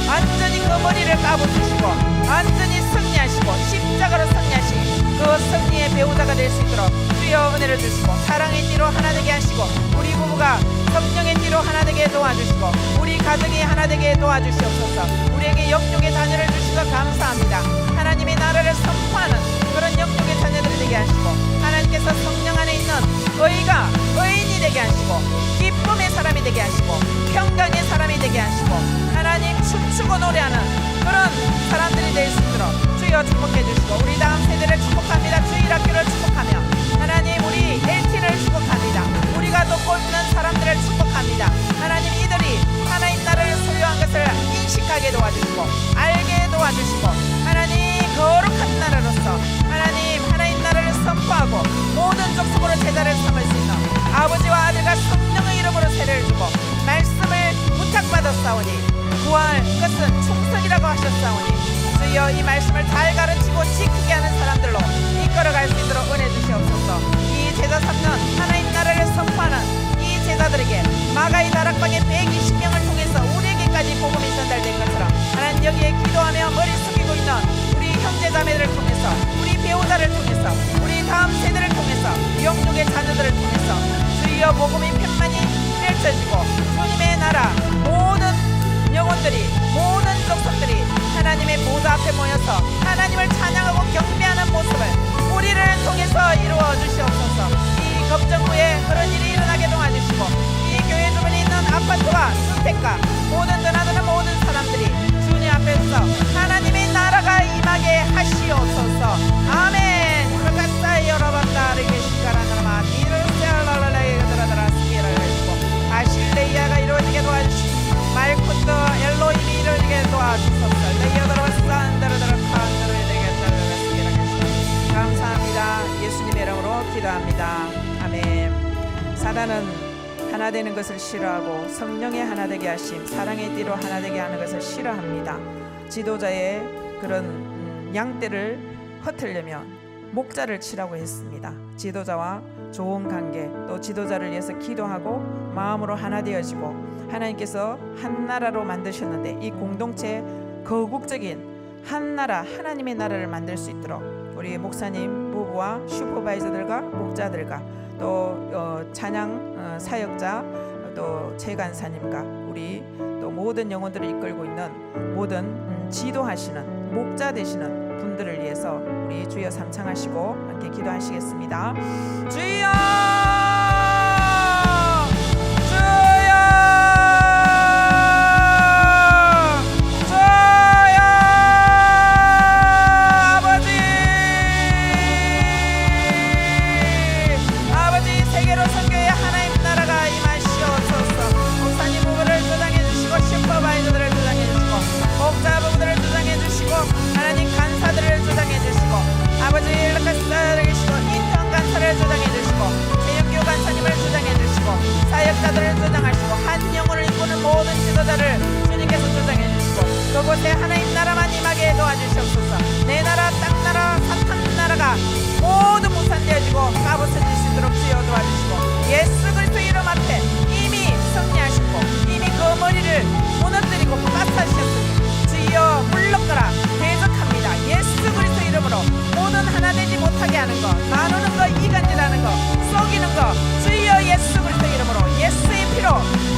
완전히 그 머리를 까부수시고 완전히 승리하시고 십자가로 승리하신 그 승리의 배우자가 될 수 있도록 주여 은혜를 주시고 사랑의 띠로 하나 되게 하시고 우리 부부가 성령의 띠로 하나 되게 도와주시고 우리 가정이 하나 되게 도와주시옵소서. 우리에게 영육의 자녀를 주시고 감사합니다. 하나님의 나라를 선포하는 그런 영육의 자녀들이 되게 하시고 하나님께서 성령 안에 있는 의가 의인이 되게 하시고 기쁨의 사람이 되게 하시고 평강의 사람이 되게 하시고 하나님 춤추고 노래하는 그런 사람들이 될 수 있도록 주여 축복해 주시고 우리 다음 세대를 축복합니다. 주일학교를 축복하며 하나님 우리 LT를 축복합니다. 우리가 돕고 있는 사람들을 축복합니다. 하나님 이들이 하나님 나라를 소유한 것을 인식하게 도와주시고 알게 도와주시고 하나님 거룩한 나라로서 하나님 나라를 선포하고 모든 족속으로 제자를 삼을 수 있는 아버지와 아들과 성령의 이름으로 세례를 주고 말씀을 부탁받았사오니 구할 것은 충성이라고 하셨사오니 주여 이 말씀을 잘 가르치고 지키게 하는 사람들로 이끌어갈 수 있도록 은혜 주시옵소서. 이 제자 삼는 하나님 나라를 선포하는 이 제자들에게 마가의 다락방의 120명을 통해서 우리에게까지 복음이 전달된 것처럼 하나님 여기에 기도하며 머리 숙이고 있는 우리 형제자매들을 통해서 우리 배우자를 통해서 우리 다음 세대를 통해서 영육의 자녀들을 통해서 주여 복음이 편만히 펼쳐지고 주님의 나라 나라 모든 영혼들이 모든 족속들이 하나님의 보좌 앞에 모여서 하나님을 찬양하고 경배하는 모습을 우리를 통해서 이루어 주시옵소서. 이 검정 후에 그런 일이 일어나게 도와주시고 이 교회 주변에 있는 아파트와 주택가 모든 드나드는 모든 사람들이 주님 앞에서 하나님의 나라가 임하게 하시옵소서. 아멘. 아실레이아가 이루어지게 도와주시고 말코도 엘로임이 이루어지게 도와주소서. 감사합니다. 예수님의 이름으로 기도합니다. 아멘. 사단은 하나 되는 것을 싫어하고 성령의 하나 되게 하심 사랑의 띠로 하나 되게 하는 것을 싫어합니다. 지도자의 그런 양떼를 흩으려면 목자를 치라고 했습니다. 지도자와 좋은 관계 또 지도자를 위해서 기도하고 마음으로 하나 되어지고 하나님께서 한 나라로 만드셨는데 이 공동체 거국적인 한 나라 하나님의 나라를 만들 수 있도록 우리 목사님 부부와 슈퍼바이저들과 목자들과 또 찬양 사역자 또 재간사님과 우리 또 모든 영혼들을 이끌고 있는 모든 지도하시는 목자 되시는 분들을 위해서 우리 주여 삼창하시고 함께 기도하시겠습니다. 주여 사역자들을 조장하시고 한 영혼을 이끄는 모든 지도자를 주님께서 조장해 주시고 그곳에 하나님 나라만 임하게 도와주시옵소서. 내 나라 땅 나라 사탄 나라가 모두 무산되어지고 까부서질 수 있도록 주여 도와주시고 예수 그리스도 이름 앞에 이미 승리하시고 이미 그 머리를 무너뜨리고 가사하셨으니 주여 물러가라 대적합니다. 예수 그리스도 이름으로 모든 하나 되지 못하게 하는 거 나누는 거 이간질하는 거 속이는 거 주여 예수 그리스도 이름으로 예수의 피로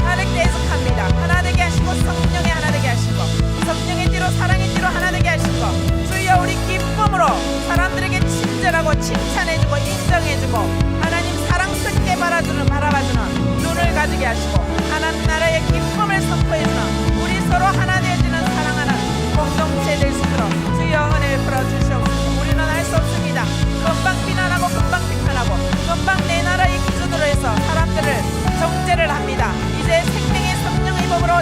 하나님 대적합니다. 하나 되게 하시고 성령의 하나 되게 하시고 성령의 띠로 사랑의 띠로 하나 되게 하시고 주여 우리 기쁨으로 사람들에게 친절하고 칭찬해주고 인정해주고 하나님 사랑스럽게 바라봐주는 눈을 가지게 하시고 하나님 나라의 기쁨을 선포해주는 우리 서로 하나 되어지는 사랑하는 공동체 될 수 있도록 주여 은혜를 풀어주시옵소서. 우리는 할 수 없습니다. 금방 비난하고 금방 비판하고 금방 내 나라의 기준으로 해서 사람들을 정죄를 합니다. 이제 생명의 성령의 법으로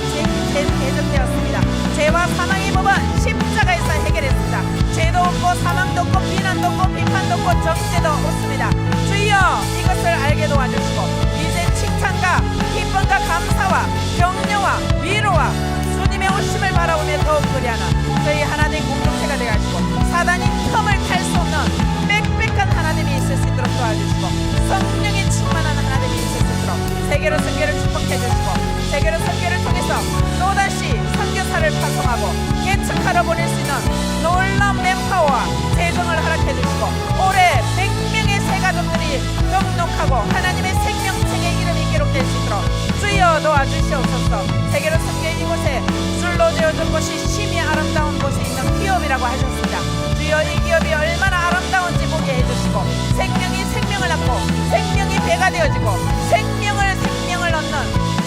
대적되었습니다. 죄와 사망의 법은 십자가에서 해결했습니다. 죄도 없고 사망도 없고 비난도 없고 비판도 없고 정죄도 없습니다. 주여 이것을 알게 도와주시고 이제 칭찬과 기쁨과 감사와 격려와 위로와 주님의 오심을 바라보며 더욱 그리하는 저희 하나님 공동체가 되게 하시고 사단이 틈을 탈 수 없는 빽빽한 하나님이 있을 수 있도록 도와주시고 성령이 충만한 하나님이 있을 수 있도록 세계로 선교를 축복해 주시고 세계로 선교를 통해서 또다시 선교사를 파송하고 예측하러 보낼 수 있는 놀라운 맨파워와 재정을 허락해 주시고 올해 100명의 새 가족들이 등록하고 하나님의 생명책에 이름이 기록될 수 있도록 주여 도와주시옵소서. 세계로 선교 이곳에 줄로 지어준 곳이 심히 아름다운 곳에 있는 기업이라고 하셨습니다. 주여 이 기업이 얼마나 아름다운지 보게 해주시고 생명이 생명을 낳고 생명이 배가 되어지고 생명을 얻는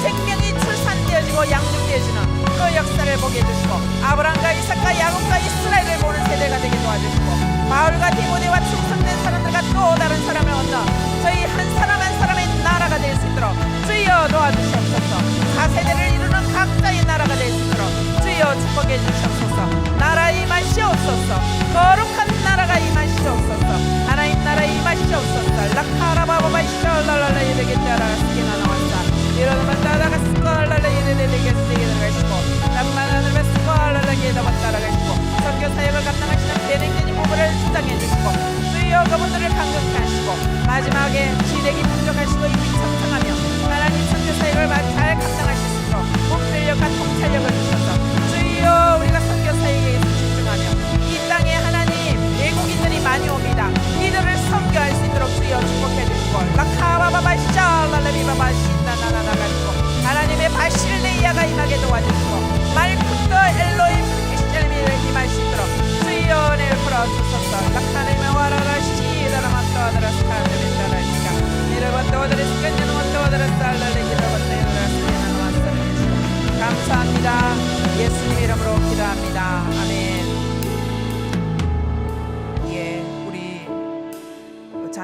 생명이 출산되어지고 양육되어지는 그 역사를 보게 해주시고 아브라함과 이삭과 야곱과 이스라엘을 보는 세대가 되게 도와주시고 바울과 디모데와 충성된 사람들과 또 다른 사람을 얻는 저희 한 사람 한 사람의 나라가 될 수 있도록 주여 도와주시옵소서. 4세대를 이루는 각자의 나라가 될 수 있도록 주여 축복해 주시옵소서. 나라 임하시옵소서. 거룩한 나라가 임하시옵소서. 하나님 나라 임하시옵소서. 라카라바바바이샤랄랄라 예레게따라 스키나 나왔다. 이러면 따라가 스컬랄라 예레레레게 스게 들어가시고 남만하늘에 스컬랄라게 따라가시고 선교 사역을 감당하시는 대행진이 부부를 수장해 주시고 주여 그분들을 강력케 하시고 마지막에 지대기 풍족하시고 이미 청청하며 하나님 선교 사역을 잘 감당하실 수 있도록 분별력과 통찰력을 주셔서 주여 우리가 선교 사역에 집중하며 이 땅에 하나님 외국인들이 많이 옵니다. 이들을 선교할 수 있도록 주여 축복해 주시고 라카바바바샤랄라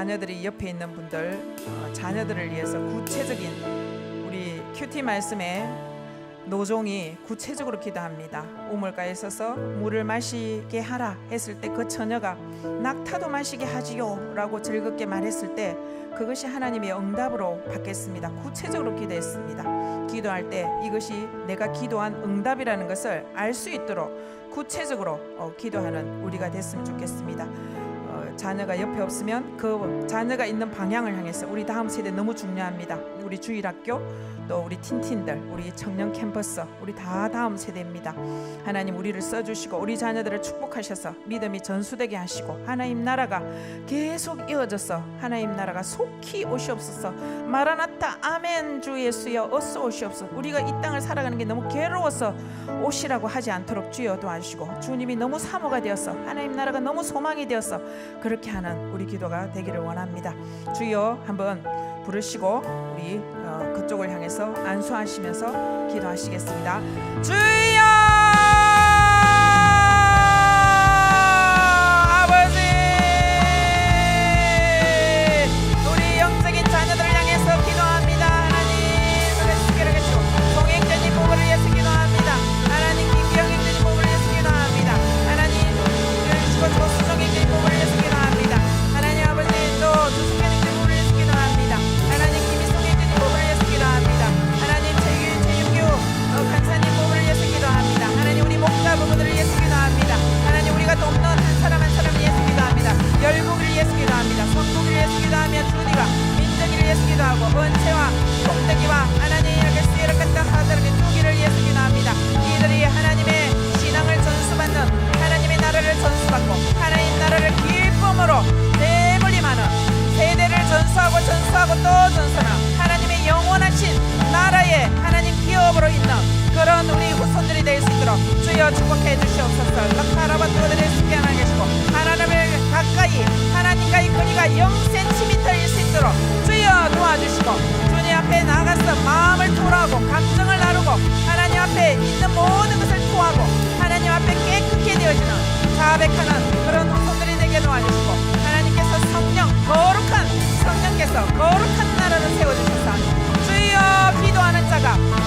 자녀들이 옆에 있는 분들, 자녀들을 위해서 구체적인 우리 큐티 말씀에 노종이 구체적으로 기도합니다. 우물가에 서서 물을 마시게 하라 했을 때 그 처녀가 낙타도 마시게 하지요 라고 즐겁게 말했을 때 그것이 하나님의 응답으로 받겠습니다. 구체적으로 기도했습니다. 기도할 때 이것이 내가 기도한 응답이라는 것을 알 수 있도록 구체적으로 기도하는 우리가 됐으면 좋겠습니다. 자녀가 옆에 없으면 그 자녀가 있는 방향을 향해서 우리 다음 세대 너무 중요합니다. 우리 주일학교 또 우리 틴틴들, 우리 청년 캠퍼스, 우리 다 다음 세대입니다. 하나님 우리를 써주시고 우리 자녀들을 축복하셔서 믿음이 전수되게 하시고 하나님 나라가 계속 이어져서 하나님 나라가 속히 오시옵소서. 마라나타 아멘 주 예수여 어서 오시옵소서. 우리가 이 땅을 살아가는 게 너무 괴로워서 오시라고 하지 않도록 주여 도와주시고 주님이 너무 사모가 되어서 하나님 나라가 너무 소망이 되어서 그렇게 하는 우리 기도가 되기를 원합니다. 주여 한번 부르시고 우리 그쪽을 향해서 안수하시면서 기도하시겠습니다. 주여 아버지, 우리 영적인 자녀들을 향해서 기도합니다. 하나님 손에 스케를 해주시고 송행자님 몸을 위해서 기도합니다. 하나님 김기영 행자님 몸을 위해서 기도합니다. 하나님 주시고 수정행자님 몸을 위해서 기도합니다. 하나님 아버지 또 주승현 행자님 몸을 위해서 기도합니다. 하나님 김희송 행자님 몸을 위해서 기도합니다. 하나님 최윤규 간사님 몸을 위해서 기도합니다. 하나님 우리 목사 부부들을 위해서 기도합니다. 하나님 우리가 돕는 한 사람 한 사람을 위해서 기도합니다. 열국을 위해서 기도합니다. 성국을 위해서 기도하며 주디가 민정이를 위해서 기도하고 은채와 동덕이와 하나님 이렇게 수혜를 갖다 하더라도 두기를 위해서 기도합니다. 이들이 하나님의 신앙을 전수받는 하나님의 나라를 전수받고 하나님 나라를 기쁨으로 대물림 하는 세대를 전수하고 또 전수하는 하나님의 영원하신 나라의 하나님 기업으로 있는 그런 우리 후손들이 될 수 있도록 주여 축복해 주시옵소서. 락하라바토들의 숙게 하나 계시고 하나님을 가까이 하나님과의 거리가 0cm일 수 있도록 주여 도와주시고 주님 앞에 나가서 마음을 토로하고 감정을 나누고 하나님 앞에 있는 모든 것을 토하고 하나님 앞에 깨끗게 되어지는 자백하는 그런 후손들이 되게 도와주시고 하나님께서 성령 거룩한 성령께서 거룩한 나라를 세워주셔서 주여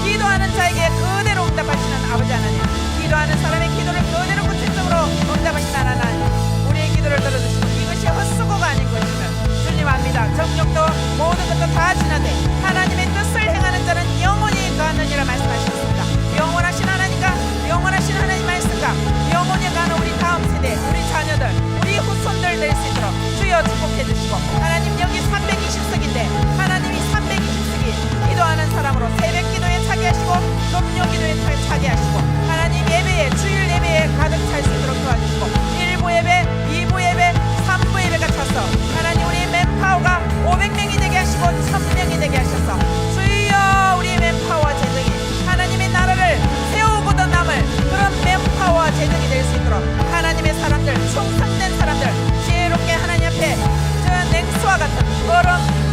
기도하는 자에게 그대로 응답하시는 아버지 하나님, 기도하는 사람의 기도를 그대로 구체적으로 응답하시는 하나님, 우리의 기도를 들어주시고 이것이 헛수고가 아닌 것이면 주님 압니다. 정욕도 모든 것도 다 지나되 하나님의 뜻을 행하는 자는 영원히 거하느니라 말씀하셨습니다. 영원하신 하나님과 영원하신 하나님 말씀과 영원히 가는 우리 다음 세대, 우리 자녀들, 우리 후손들 될 수 있도록 주여 축복해 주시고 하나님 여기 320석인데 하나님이 320석이 기도하는 사람으로 새벽 기도에 차게 하시고 금요 기도에 차게 하시고 하나님 예배에 주일 예배에 가득 찰 수 있도록 도와주시고 1부 예배, 2부 예배, 3부 예배가 차서 하나님 우리 맨파워가 500명이 되게 하시고 1000명이 되게 하셔서 주여 우리 맨파워와 재정이 하나님의 나라를 세우고도 남을 그런 맨파워와 재정이 될 수 있도록 하나님의 사람들, 충성된 사람들 지혜롭게 하나님 앞에 저 냉수와 같은 얼음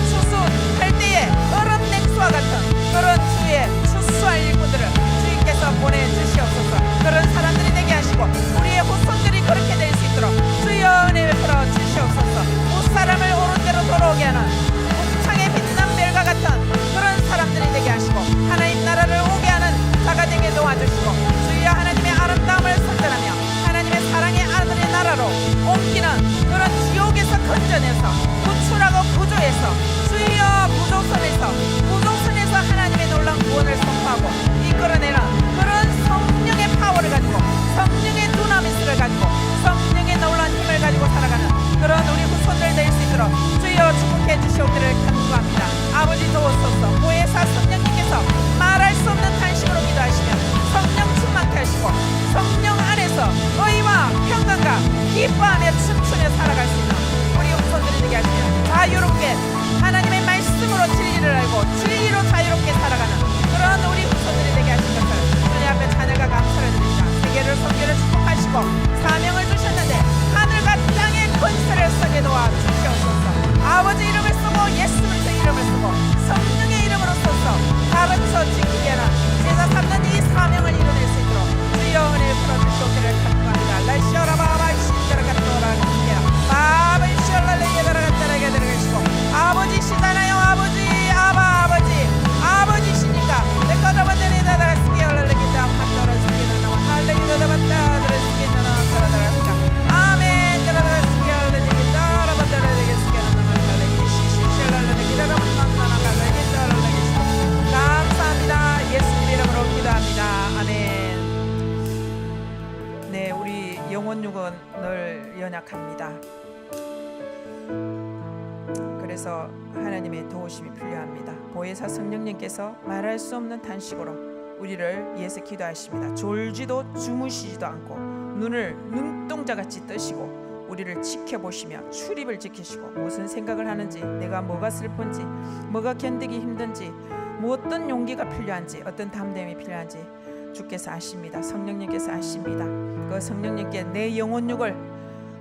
추수할 때에 얼음 냉수와 같은 그런 주의 추수할 일꾼들을 주님께서 보내주시옵소서. 그런 사람들이 되게 하시고 우리의 후손들이 그렇게 될 수 있도록 주여 은혜 베풀어 주시옵소서. 무사람을 옳은 대로 돌아오게 하는 창에 빛난 별과 같은 그런 사람들이 되게 하시고 하나님 나라를 오게 하는 자가 되게 도와주시고 주여 하나님의 아름다움을 선전하며 하나님의 사랑의 아들의 나라로 옮기는 그런 지옥에서 건져내서 구출하고 구조해서 주여 구조선에서 하나님의 놀라운 구원을 선포하고 이끌어내는 그런 성령의 파워를 가지고 성령의 두나미스를 가지고 성령의 놀라운 힘을 가지고 살아가는 그런 우리 후손들 될 수 있도록 주여 축복해 주시옵기를 간구합니다. 아버지 도우소서. 보혜사 성령님께서 말할 수 없는 탄식으로 기도하시며 성령 충만케 하시고 성령 안에서 의와 평강과 기뻐하며 춤추며 살아갈 수 있는 우리 후손들이 되게 하시며 자유롭게 하나님 영혼 육은 늘 연약합니다. 그래서 하나님의 도우심이 필요합니다. 보혜사 성령님께서 말할 수 없는 탄식으로 우리를 위해서 기도하십니다. 졸지도 주무시지도 않고 눈을 눈동자같이 뜨시고 우리를 지켜보시며 출입을 지키시고 무슨 생각을 하는지, 내가 뭐가 슬픈지, 뭐가 견디기 힘든지, 뭐 어떤 용기가 필요한지, 어떤 담대함이 필요한지 주께서 아십니다. 성령님께서 아십니다. 그 성령님께 내 영혼육을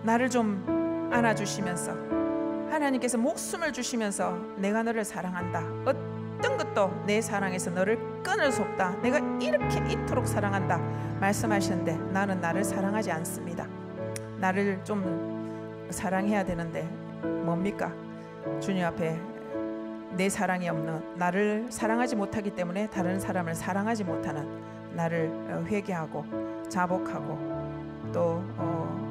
나를 좀 안아주시면서 하나님께서 목숨을 주시면서 내가 너를 사랑한다, 어떤 것도 내 사랑에서 너를 끊을 수 없다, 내가 이렇게 이토록 사랑한다 말씀하셨는데 나는 나를 사랑하지 않습니다. 나를 좀 사랑해야 되는데 뭡니까? 주님 앞에 내 사랑이 없는, 나를 사랑하지 못하기 때문에 다른 사람을 사랑하지 못하는 나를 회개하고 자복하고 또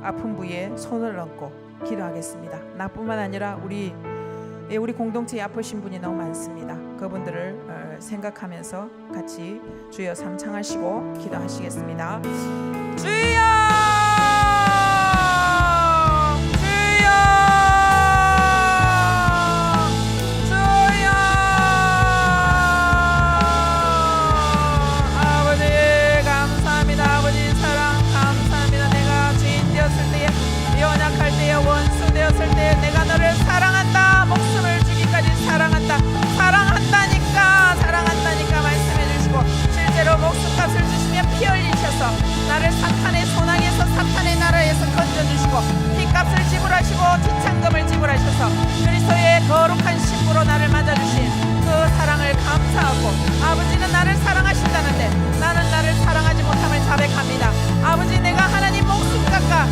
아픈 부위에 손을 얹고 기도하겠습니다. 나뿐만 아니라 우리 공동체에 아프신 분이 너무 많습니다. 그분들을 생각하면서 같이 주여 삼창하시고 기도하시겠습니다. 주여! 원수되었을 때 내가 너를 사랑한다, 목숨을 주기까지 사랑한다, 사랑한다니까 말씀해 주시고 실제로 목숨값을 주시며 피 흘리셔서 나를 사탄의 소망에서 사탄의 나라에서 건져주시고 피값을 지불하시고 지창금을 지불하셔서 그리스도의 거룩한 신부로 나를 맞아주신 그 사랑을 감사하고 아버지는 나를 사랑하신다는데 나는 나를 사랑하지 못함을 자백합니다. 아버지, 내가 하나님 목숨 깎아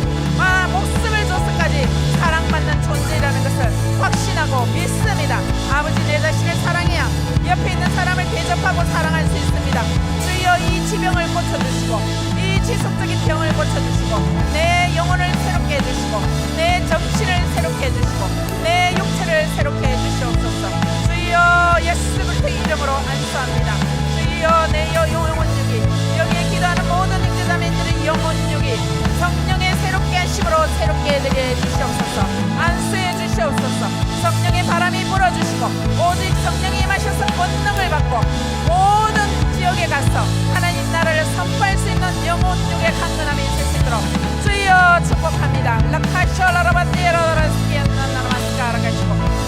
목숨을 줬을까지 사랑받는 존재라는 것을 확신하고 믿습니다. 아버지, 내 자신을 사랑해야 옆에 있는 사람을 대접하고 사랑할 수 있습니다. 주여, 이 지병을 고쳐주시고 이 지속적인 병을 고쳐주시고 내 영혼을 새롭게 해주시고 내 정신을 새롭게 해주시고 내 육체를 새롭게 해주시옵소서. 주여, 예수 그리스도의 이름으로 안수합니다. 주여, 내 영혼육이, 여기에 기도하는 모든 형제자매들의 영혼육이 성령의 새롭게 하심으로 새롭게 되게 해주시옵소서. 안수해 주시옵소서. 성령의 바람이 불어주시고 오직 성령이 임하셔서 권능을 받고 모든 지역에 가서 하나님 나라를 선포할 수 있는 영혼육의 강건함이 있을 수 있도록 주여 축복합니다.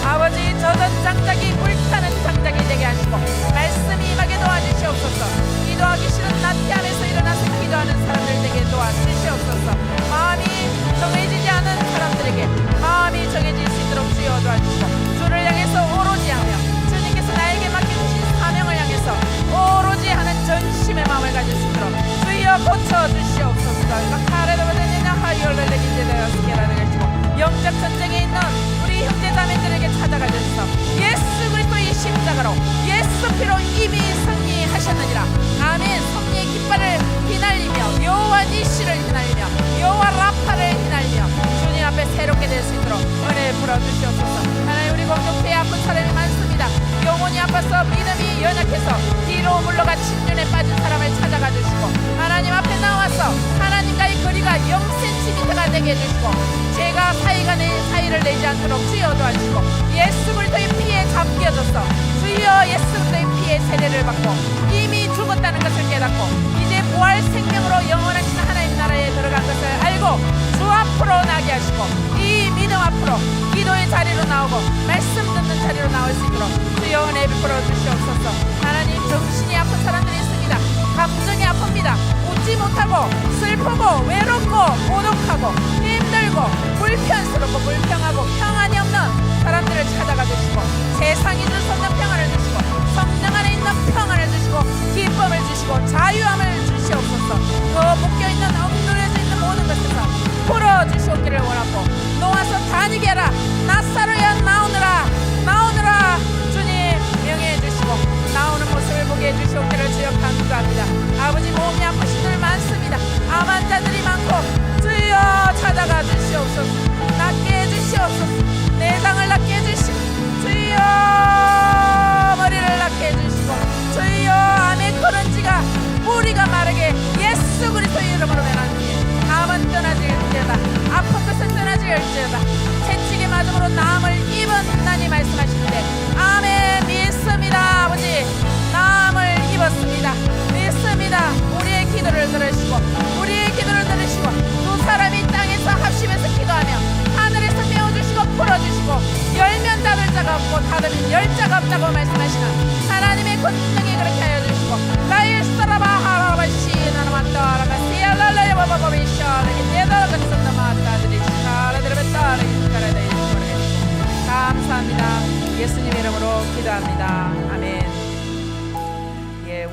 아버지, 젖은 장작이 불타는 장작이 되게 하시고 말씀이 임하게 도와주시옵소서. 기도하기 싫은 나태함에서 일어나서 기도하는 사람들 되게 도와주시옵소서. 마음이 정해지지 않은 사람들에게 마음이 정해질 수 있도록 주여 도와주시고 주를 향해서 오로지 하며 주님께서 나에게 맡겨주신 사명을 향해서 오로지 하는 전심의 마음을 가질 수 있도록 주여 고쳐주시옵소서. 영적 전쟁에 있는 우리 형제자매들에게 찾아가 주셔서 예수 그리스도의 십자가로 예수 피로 이미 승리하셨느니라. 아멘. 승리의 깃발을 휘날리며 여호와 니시를 휘날리며 여호와 라파를 휘날리며 주님 앞에 새롭게 될 수 있도록 은혜 부어주시옵소서. 하나님, 우리 공동체에 아픈 사람이 많습니다. 영혼이 아파서 믿음이 연약해서 뒤로 물러가 침륜에 빠진 사람을 찾아가 주시고 하나님 앞에 나와서 하나님과의 거리가 0cm가 되게 해주시고 죄가 사이를 내지 않도록 주여 도와주시고 예수 그리스도의 피에 잠겨져서 주여 예수 그리스도의 피에 세례를 받고 이미 죽었다는 것을 깨닫고 이제 부활 생명으로 영원하신 하나님 나라에 들어간 것을 알고 주 앞으로 나게 하시고 이 믿음 앞으로 기도의 자리로 나오고 말씀 듣는 자리로 나올 수 있도록 주여 은혜 베풀어 주시옵소서. 하나님, 정신이 아픈 사람들이 있습니다. 감정이 아픕니다. 웃지 못하고 슬프고 외롭고 고독하고 힘들고 불편스럽고 불평하고 평안이 없는 사람들을 찾아가 주시고 세상이 줄 수 없는 평안을 주시고 성령 안에 있는 평안을 주시고 기쁨을 주시고 자유함을 주시옵소서. 그 묶여있는 엉뚱해져 있는 모든 것에서 풀어주시옵기를 원하고 놓아서 다니게 하라. 나사로야 나오느라 주님 명예해 주시고 나오는 모습을 보게 해주시옵기를 주여 간구합니다. 아버지, 몸이 아프신 분 많습니다. 암 환자들이 많고 주여 찾아가 주시옵소서. 낫게 해주시옵소서. 내장을 낫게 해주시고 주여 머리를 낫게 해주시고 주여 암의 거른지가 뿌리가 마르게 예수 그리스도의 이름으로 면하니 암은 떠나지 아픈 것을 떠나질지어다. 채찍의 맞음으로 나음을 입었나니 말씀하시는데 아멘. 믿습니다. 아버지 나음을 입었습니다. 믿습니다. 우리의 기도를 들으시고 우리의 기도를 들으시고 두 사람이 땅에서 합심해서 기도하며 하늘에서 메워주시고 풀어주시고 열면 닫을 자가 없고 닫으면 열 자가 없다고 말씀하시는 하나님의 권능이 그렇게 하여 주시고 나의 사라바 하라바시 나나마따라가 시알랄라야 바바바비샤 내다가 쓴다마따들이 시카라들베따라 이시카라데 감사합니다. 예수님 이름으로 기도합니다. 아멘. 예,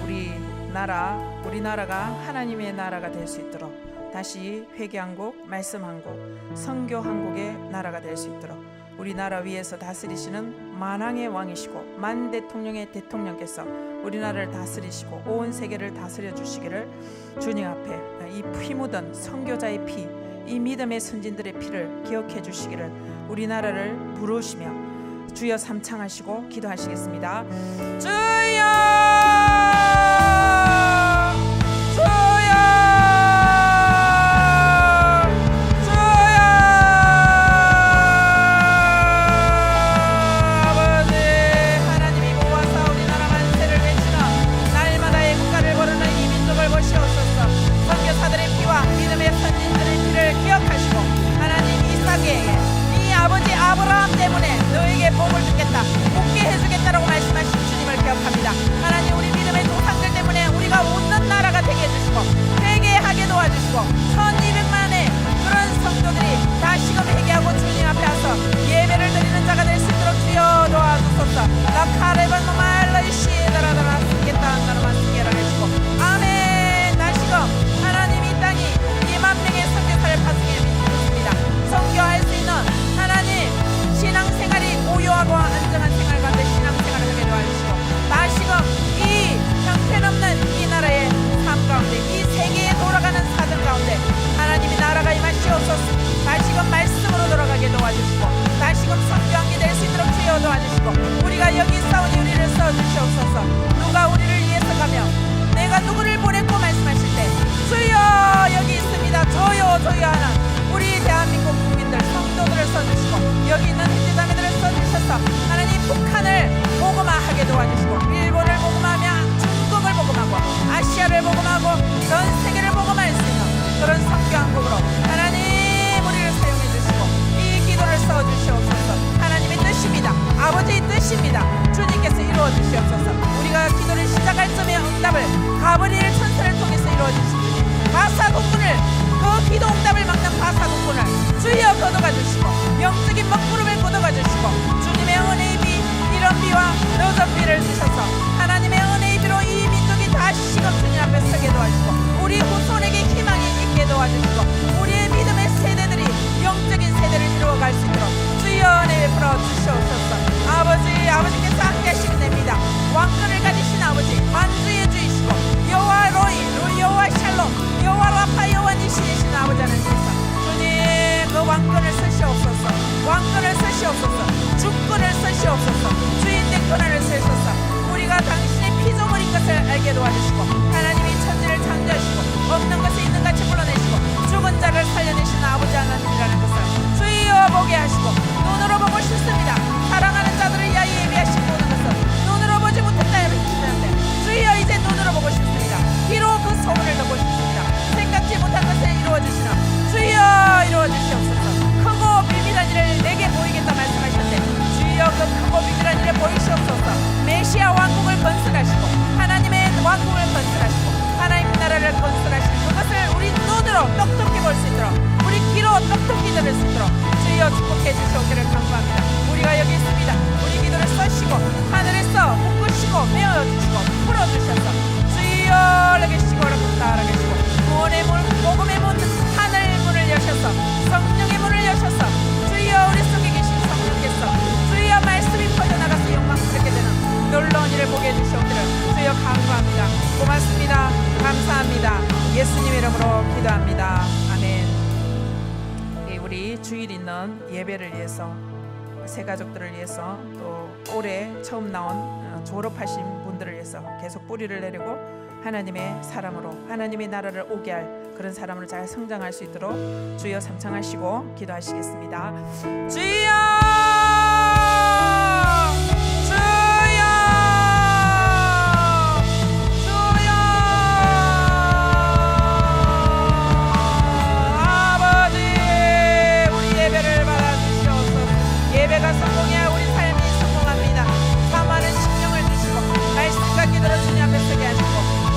우리나라가 하나님의 나라가 될 수 있도록 다시 회개 한국, 말씀 한국, 선교 한국의 나라가 될 수 있도록 우리나라 위에서 다스리시는 만왕의 왕이시고 만 대통령의 대통령께서 우리나라를 다스리시고 온 세계를 다스려 주시기를 주님 앞에 이 피 묻은 선교자의 피, 이 믿음의 선진들의 피를 기억해 주시기를 우리나라를 부르시며 주여 삼창하시고 기도하시겠습니다. 주여 아브라함 때문에 너에게 복을 주겠다, 복게 해주겠다라고 말씀하신 주님을 기억합니다. 하나님 우리 믿음의 조상들 때문에 우리가 웃는 나라가 되게 해주시고 회개하게 도와주시고 1200만의 그런 성도들이 다시금 회개하고 주님 앞에 와서 예배를 드리는 자가 될 수 있도록 주여 도와주소서. 라카레반 노말라이시에다라다라 쓰겠다 나라만 쓰게라 해주시고 아멘. 다시금 하나님 이 땅이 2만 명의 선교사를 파송해 믿습니다. 선교할 수 있는 하나님 신앙생활이 고요하고 안정한 생활 가운데 신앙생활을 하게 도와주시고 다시금 이 형편없는 이 나라의 삶 가운데 이 세계에 돌아가는 사정 가운데 하나님의 나라가 임하시옵소서. 다시금 말씀으로 돌아가게 도와주시고 다시금 성교한 게 될 수 있도록 주여 도와주시고 우리가 여기 싸우니 우리를 써주시옵소서. 누가 우리를 위해서 가며 내가 누구를 보냈고 말씀하실 때 주여 여기 있습니다. 저요 하는 우리 대한민국 국민들 성도들을 써주시고 여기 있는 형제자매들을 써주셔서 하나님 북한을 복음화하게 도와주시고 일본을 복음하며 중국을 복음하고 아시아를 복음하고 전 세계를 복음할 수 있는 그런 성교한국으로 하나님 우리를 사용해 주시고 이 기도를 써주시옵소서. 하나님의 뜻입니다. 아버지의 뜻입니다. 주님께서 이루어 주시옵소서. 우리가 기도를 시작할 점의 응답을 가브리엘 천사를 통해서 이루어 주신 주님 바사 동문을 그 기도 응답을 막는 바사 동문을 주여 거둬가 주시고 영적인 먹구름을 거둬가 주시고 주님의 은혜의 비 이런 비와 늦은 비를 주셔서 하나님의 은혜의 비로 이 민족이 다시금 주님 앞에 서게 도와주시고 우리 후손에게 희망이 있게 도와주시고 우리의 믿음의 세대들이 영적인 세대를 이루어갈 수 있도록 주여 은혜 베풀어 주시옵소서. 아버지께서 함께 하시면 됩니다. 왕권을 가지신 아버지 만주의 주이시고 여호와 로이 여호와 샬롬 여호와 라파 여호와 니시 되신 아버지 하나님께서 주님 그 왕권을 쓰시옵소서. 왕권을 쓰시옵소서. 주권을 쓰시옵소서. 주인된 권한을 쓰소서. 우리가 당신의 피조물인 것을 알게 도와주시고 하나님이 천지를 창조하시고 없는 것을 있는 같이 불러내시고 죽은 자를 살려내시는 아버지 하나님이라는 것을 주여 보게 하시고 눈으로 보고 싶습니다. 사랑하는 자들을 위하여 예비하신 모든 것을 눈으로 보지 못했다 이러시는데 주여 이제 눈으로 보고 싶습니다. 귀로 그 소문을 듣고 싶습니다. 생각지 못한 것을 이루어주시는 주여 이루어주시옵소서. 크고 비밀한 일을 내게 보이겠다 말씀하셨는데 주여 그 크고 비밀한 일을 보이시옵소서. 메시아 왕국을 건설하시고 하나님의 왕국을 건설하시고 하나님 나라를 건설하시는 그것을 우리 눈으로 똑똑히 볼 수 있도록 우리 귀로 똑똑히 들을 수 있도록 주여 축복해 주시옵기를 간구합니다. 우리가 여기 있습니다. 우리 기도를 써시고 하늘에서 묶으시고 메어주시고 풀어주셔서 주여 라계시고 라계시고 구원의 문 복음의 문 하늘 문을 여셔서 성령의 문을 여셔서 주여 우리 속에 계신 성령께서 주여 말씀이 퍼져나가서 영광스럽게 되는 놀라운 일을 보게 해주시옵기를 주여 간구합니다. 고맙습니다. 감사합니다. 예수님 이름으로 기도합니다. 아멘. 우리 주일 있는 예배를 위해서 새 가족들을 위해서 또 올해 처음 나온 졸업하신 분들을 위해서 계속 뿌리를 내리고 하나님의 사람으로 하나님의 나라를 오게 할 그런 사람으로 잘 성장할 수 있도록 주여 삼창하시고 기도하시겠습니다. 주여 예배가 성공해야 우리 삶이 성공합니다. 사모하는 심령을 주시고 말씀과 기도로 주님 앞에 서게 하시고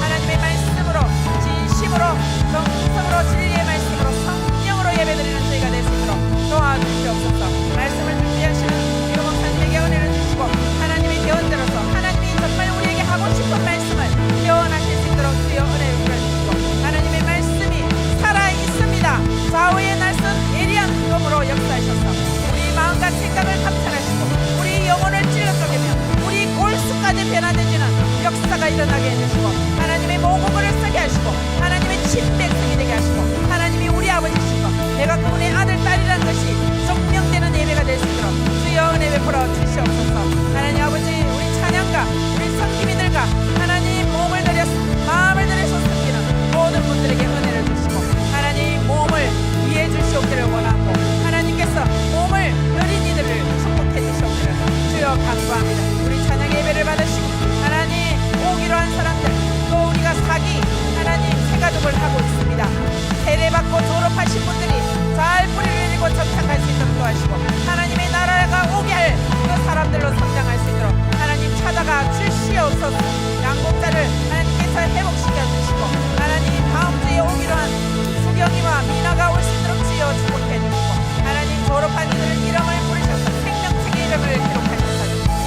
하나님의 말씀으로 진심으로 정성으로 진리의 말씀으로 성령으로 예배드리는 저희가 될 수 있도록 도와주시옵소서. 말씀을 준비하시는 유호 목사님에게 은혜를 주시고 하나님의 개헌대로서 하나님이 정말 우리에게 하고 싶은 말씀을 개헌하실 수 있도록 주여 은혜를 주시고 하나님의 말씀이 살아있습니다. 좌우의 날선 예리한 검으로 역사하셔서 마음과 생각을 감찰하시고 우리 영혼을 찔러 쪼개며 우리 골수까지 변화되지는 역사가 일어나게 해주시고 하나님의 모국을 쓰게 하시고 하나님의 친백성이 되게 하시고 하나님이 우리 아버지시고 내가 그분의 아들 딸이라는 것이 증명되는 예배가 될 수 있도록 주여 은혜 베풀어 주시옵소서. 하나님 아버지 우리 찬양가 우리 성기민들과 하나님 몸을 들여 마음을 들여서 섬기는 모든 분들에게 은혜를 주시고 하나님 몸을 이해해 주시옵기를 원하고 하나님께서 몸을 어린이들을 축복해 주시옵기를 주여 간구합니다. 우리 찬양 예배를 받으시고 하나님 오기로 한 사람들 또 우리가 사기 하나님 새가족을 하고 있습니다. 세례받고 졸업하신 분들이 잘 뿌리를 내리고 정착할 수 있도록 도와주시고 하나님의 나라가 오게 할 그 사람들로 성장할 수 있도록 하나님 찾아가 주시옵소서. 양곡자를 하나님께서 회복시켜 주시고 하나님 다음 주에 오기로 한 수경이와 미나가 올 수 있도록 주여 축복해 주시고 하나님 졸업한 이들의 이름을 부르셔서 생명책의 이름을 기록하셔서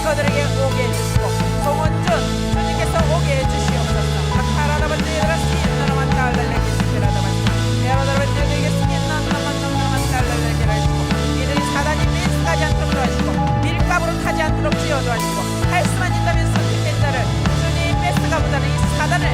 그들에게 오게 해주시고 송원준 주님께서 오게 해주시옵소서. 아카라다반데라 스키나만 달달레게 스키라다반 여러분 여기에 스키나만 달달레게 하시고 이들이 사단이 밀수하지 않도록 도와주시고 밀가부로 타지 않도록 지어 도와주시고 할 수만 있다면 선택된 자를 주님 뺏어가보다는 이 사단을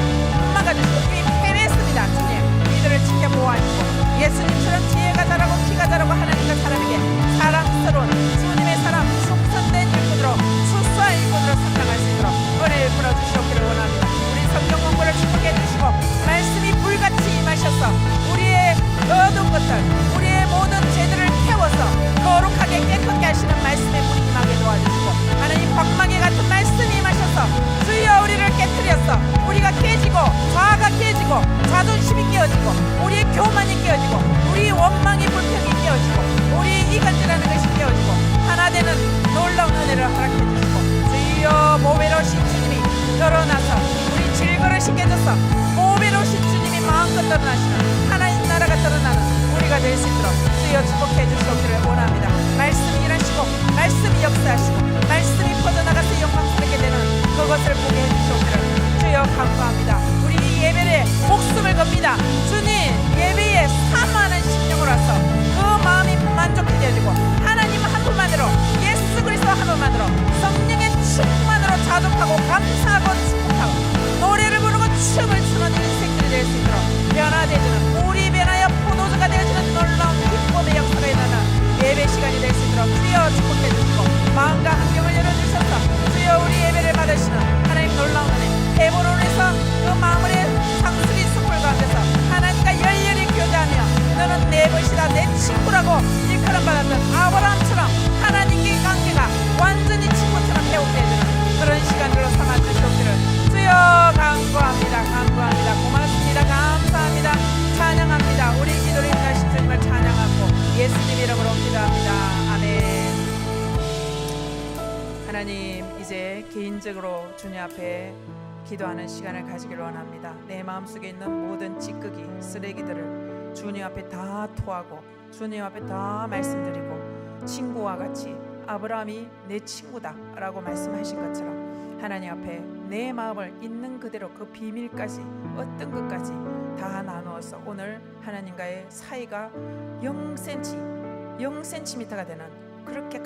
막아주시고 이미 패배했습니다. 주님 이들을 지켜 보호하시고 예수님처럼 지혜가 자라고 키가 자라고 하나님과 사람에게 사랑스러운 주님의 사람 속선된 일꾼으로 수수한 일꾼으로 성장할 수 있도록 은혜를 풀어주시옵기를 원합니다. 우리 성경 공부를 축복해 주시고 말씀이 불같이 임하셔서 우리의 어두운 것들 우리의 모든 죄들을 태워서 거룩하게 깨끗게 하시는 말씀의 불이 임하게 도와주시고 하나님 광마개 같은 말씀이 임하셔서 주여 우리를 깨뜨려서 우리가 깨지고 자아가 깨지고 자존심이 깨어지고 우리의 교만이 깨어지고 우리 원망이 불평이 깨어지고 우리 이간질하는 것이 깨어지고 하나 되는 놀라운 은혜를 허락해 주시고 주여 모배로우신 주님이 드러나서 우리 질거를 시켜줘서 모배로우신 주님이 마음껏 드러나시는 하나님 나라가 드러나는 우리가 될 수 있도록 주여 축복해 주시기를 원합니다. 말씀이 일하시고 말씀이 역사하시고 말씀이 퍼져나가서 영광스럽게 되는 그것을 보게 해주시기를 주여 간구합니다. 우리 이 예배에 목숨을 겁니다. 주님 예배에 사모하는 심령으로 와서 그 마음이 만족하게 해주고 하나님 한 분만으로 예수 그리스도 한 분만으로 성령의 충만으로 자족하고 감사하고 축복하고 노래를 부르고 춤을 추는 인생들이 될 수 있도록 변화되지는 우리 변화여 포도주가 되어지는 놀라운 기쁨의 역사가 일어나는 예배 시간이 될 수 있도록 주여 축복해 주시고 마음과 환경을 열어주셔서 주여 우리 예배를 받으시는 하나님 놀라운 은혜 헤브론에서 그 마음의 상수리 숲을 가운데서 하나님과 열렬히 교제하며 너는 내 것이다 내 친구라고 일컬음 받았던 아브라함처럼 하나님과의 관계가 완전히 친구처럼 회복되는 그런 시간들로 삼아주시옵기를 주여 간구합니다. 간구합니다. 고맙습니다. 감사합니다. 찬양합니다. 우리 기도를 인도하신 주님을 찬양하고 예수님 이름으로 기도합니다. 아멘. 하나님 이제 개인적으로 주님 앞에 기도하는 시간을 가지기를 원합니다. 내 마음속에 있는 모든 찌꺼기 쓰레기들을 주님 앞에 다 토하고 주님 앞에 다 말씀드리고 친구와 같이 아브라함이 내 친구다 라고 말씀하신 것처럼 하나님 앞에 내 마음을 있는 그대로 그 비밀까지 어떤 것까지 다 나누어서 오늘 하나님과의 사이가 0cm가 되는 그렇게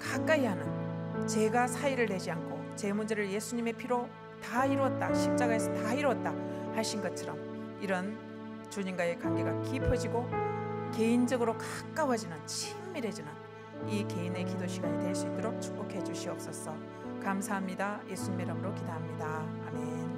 가까이 하는 제가 사이를 내지 않고 제 문제를 예수님의 피로 다 이루었다 십자가에서 다 이루었다 하신 것처럼 이런 주님과의 관계가 깊어지고 개인적으로 가까워지는 친밀해지는 이 개인의 기도 시간이 될 수 있도록 축복해 주시옵소서. 감사합니다. 예수님 이름으로 기도합니다. 아멘.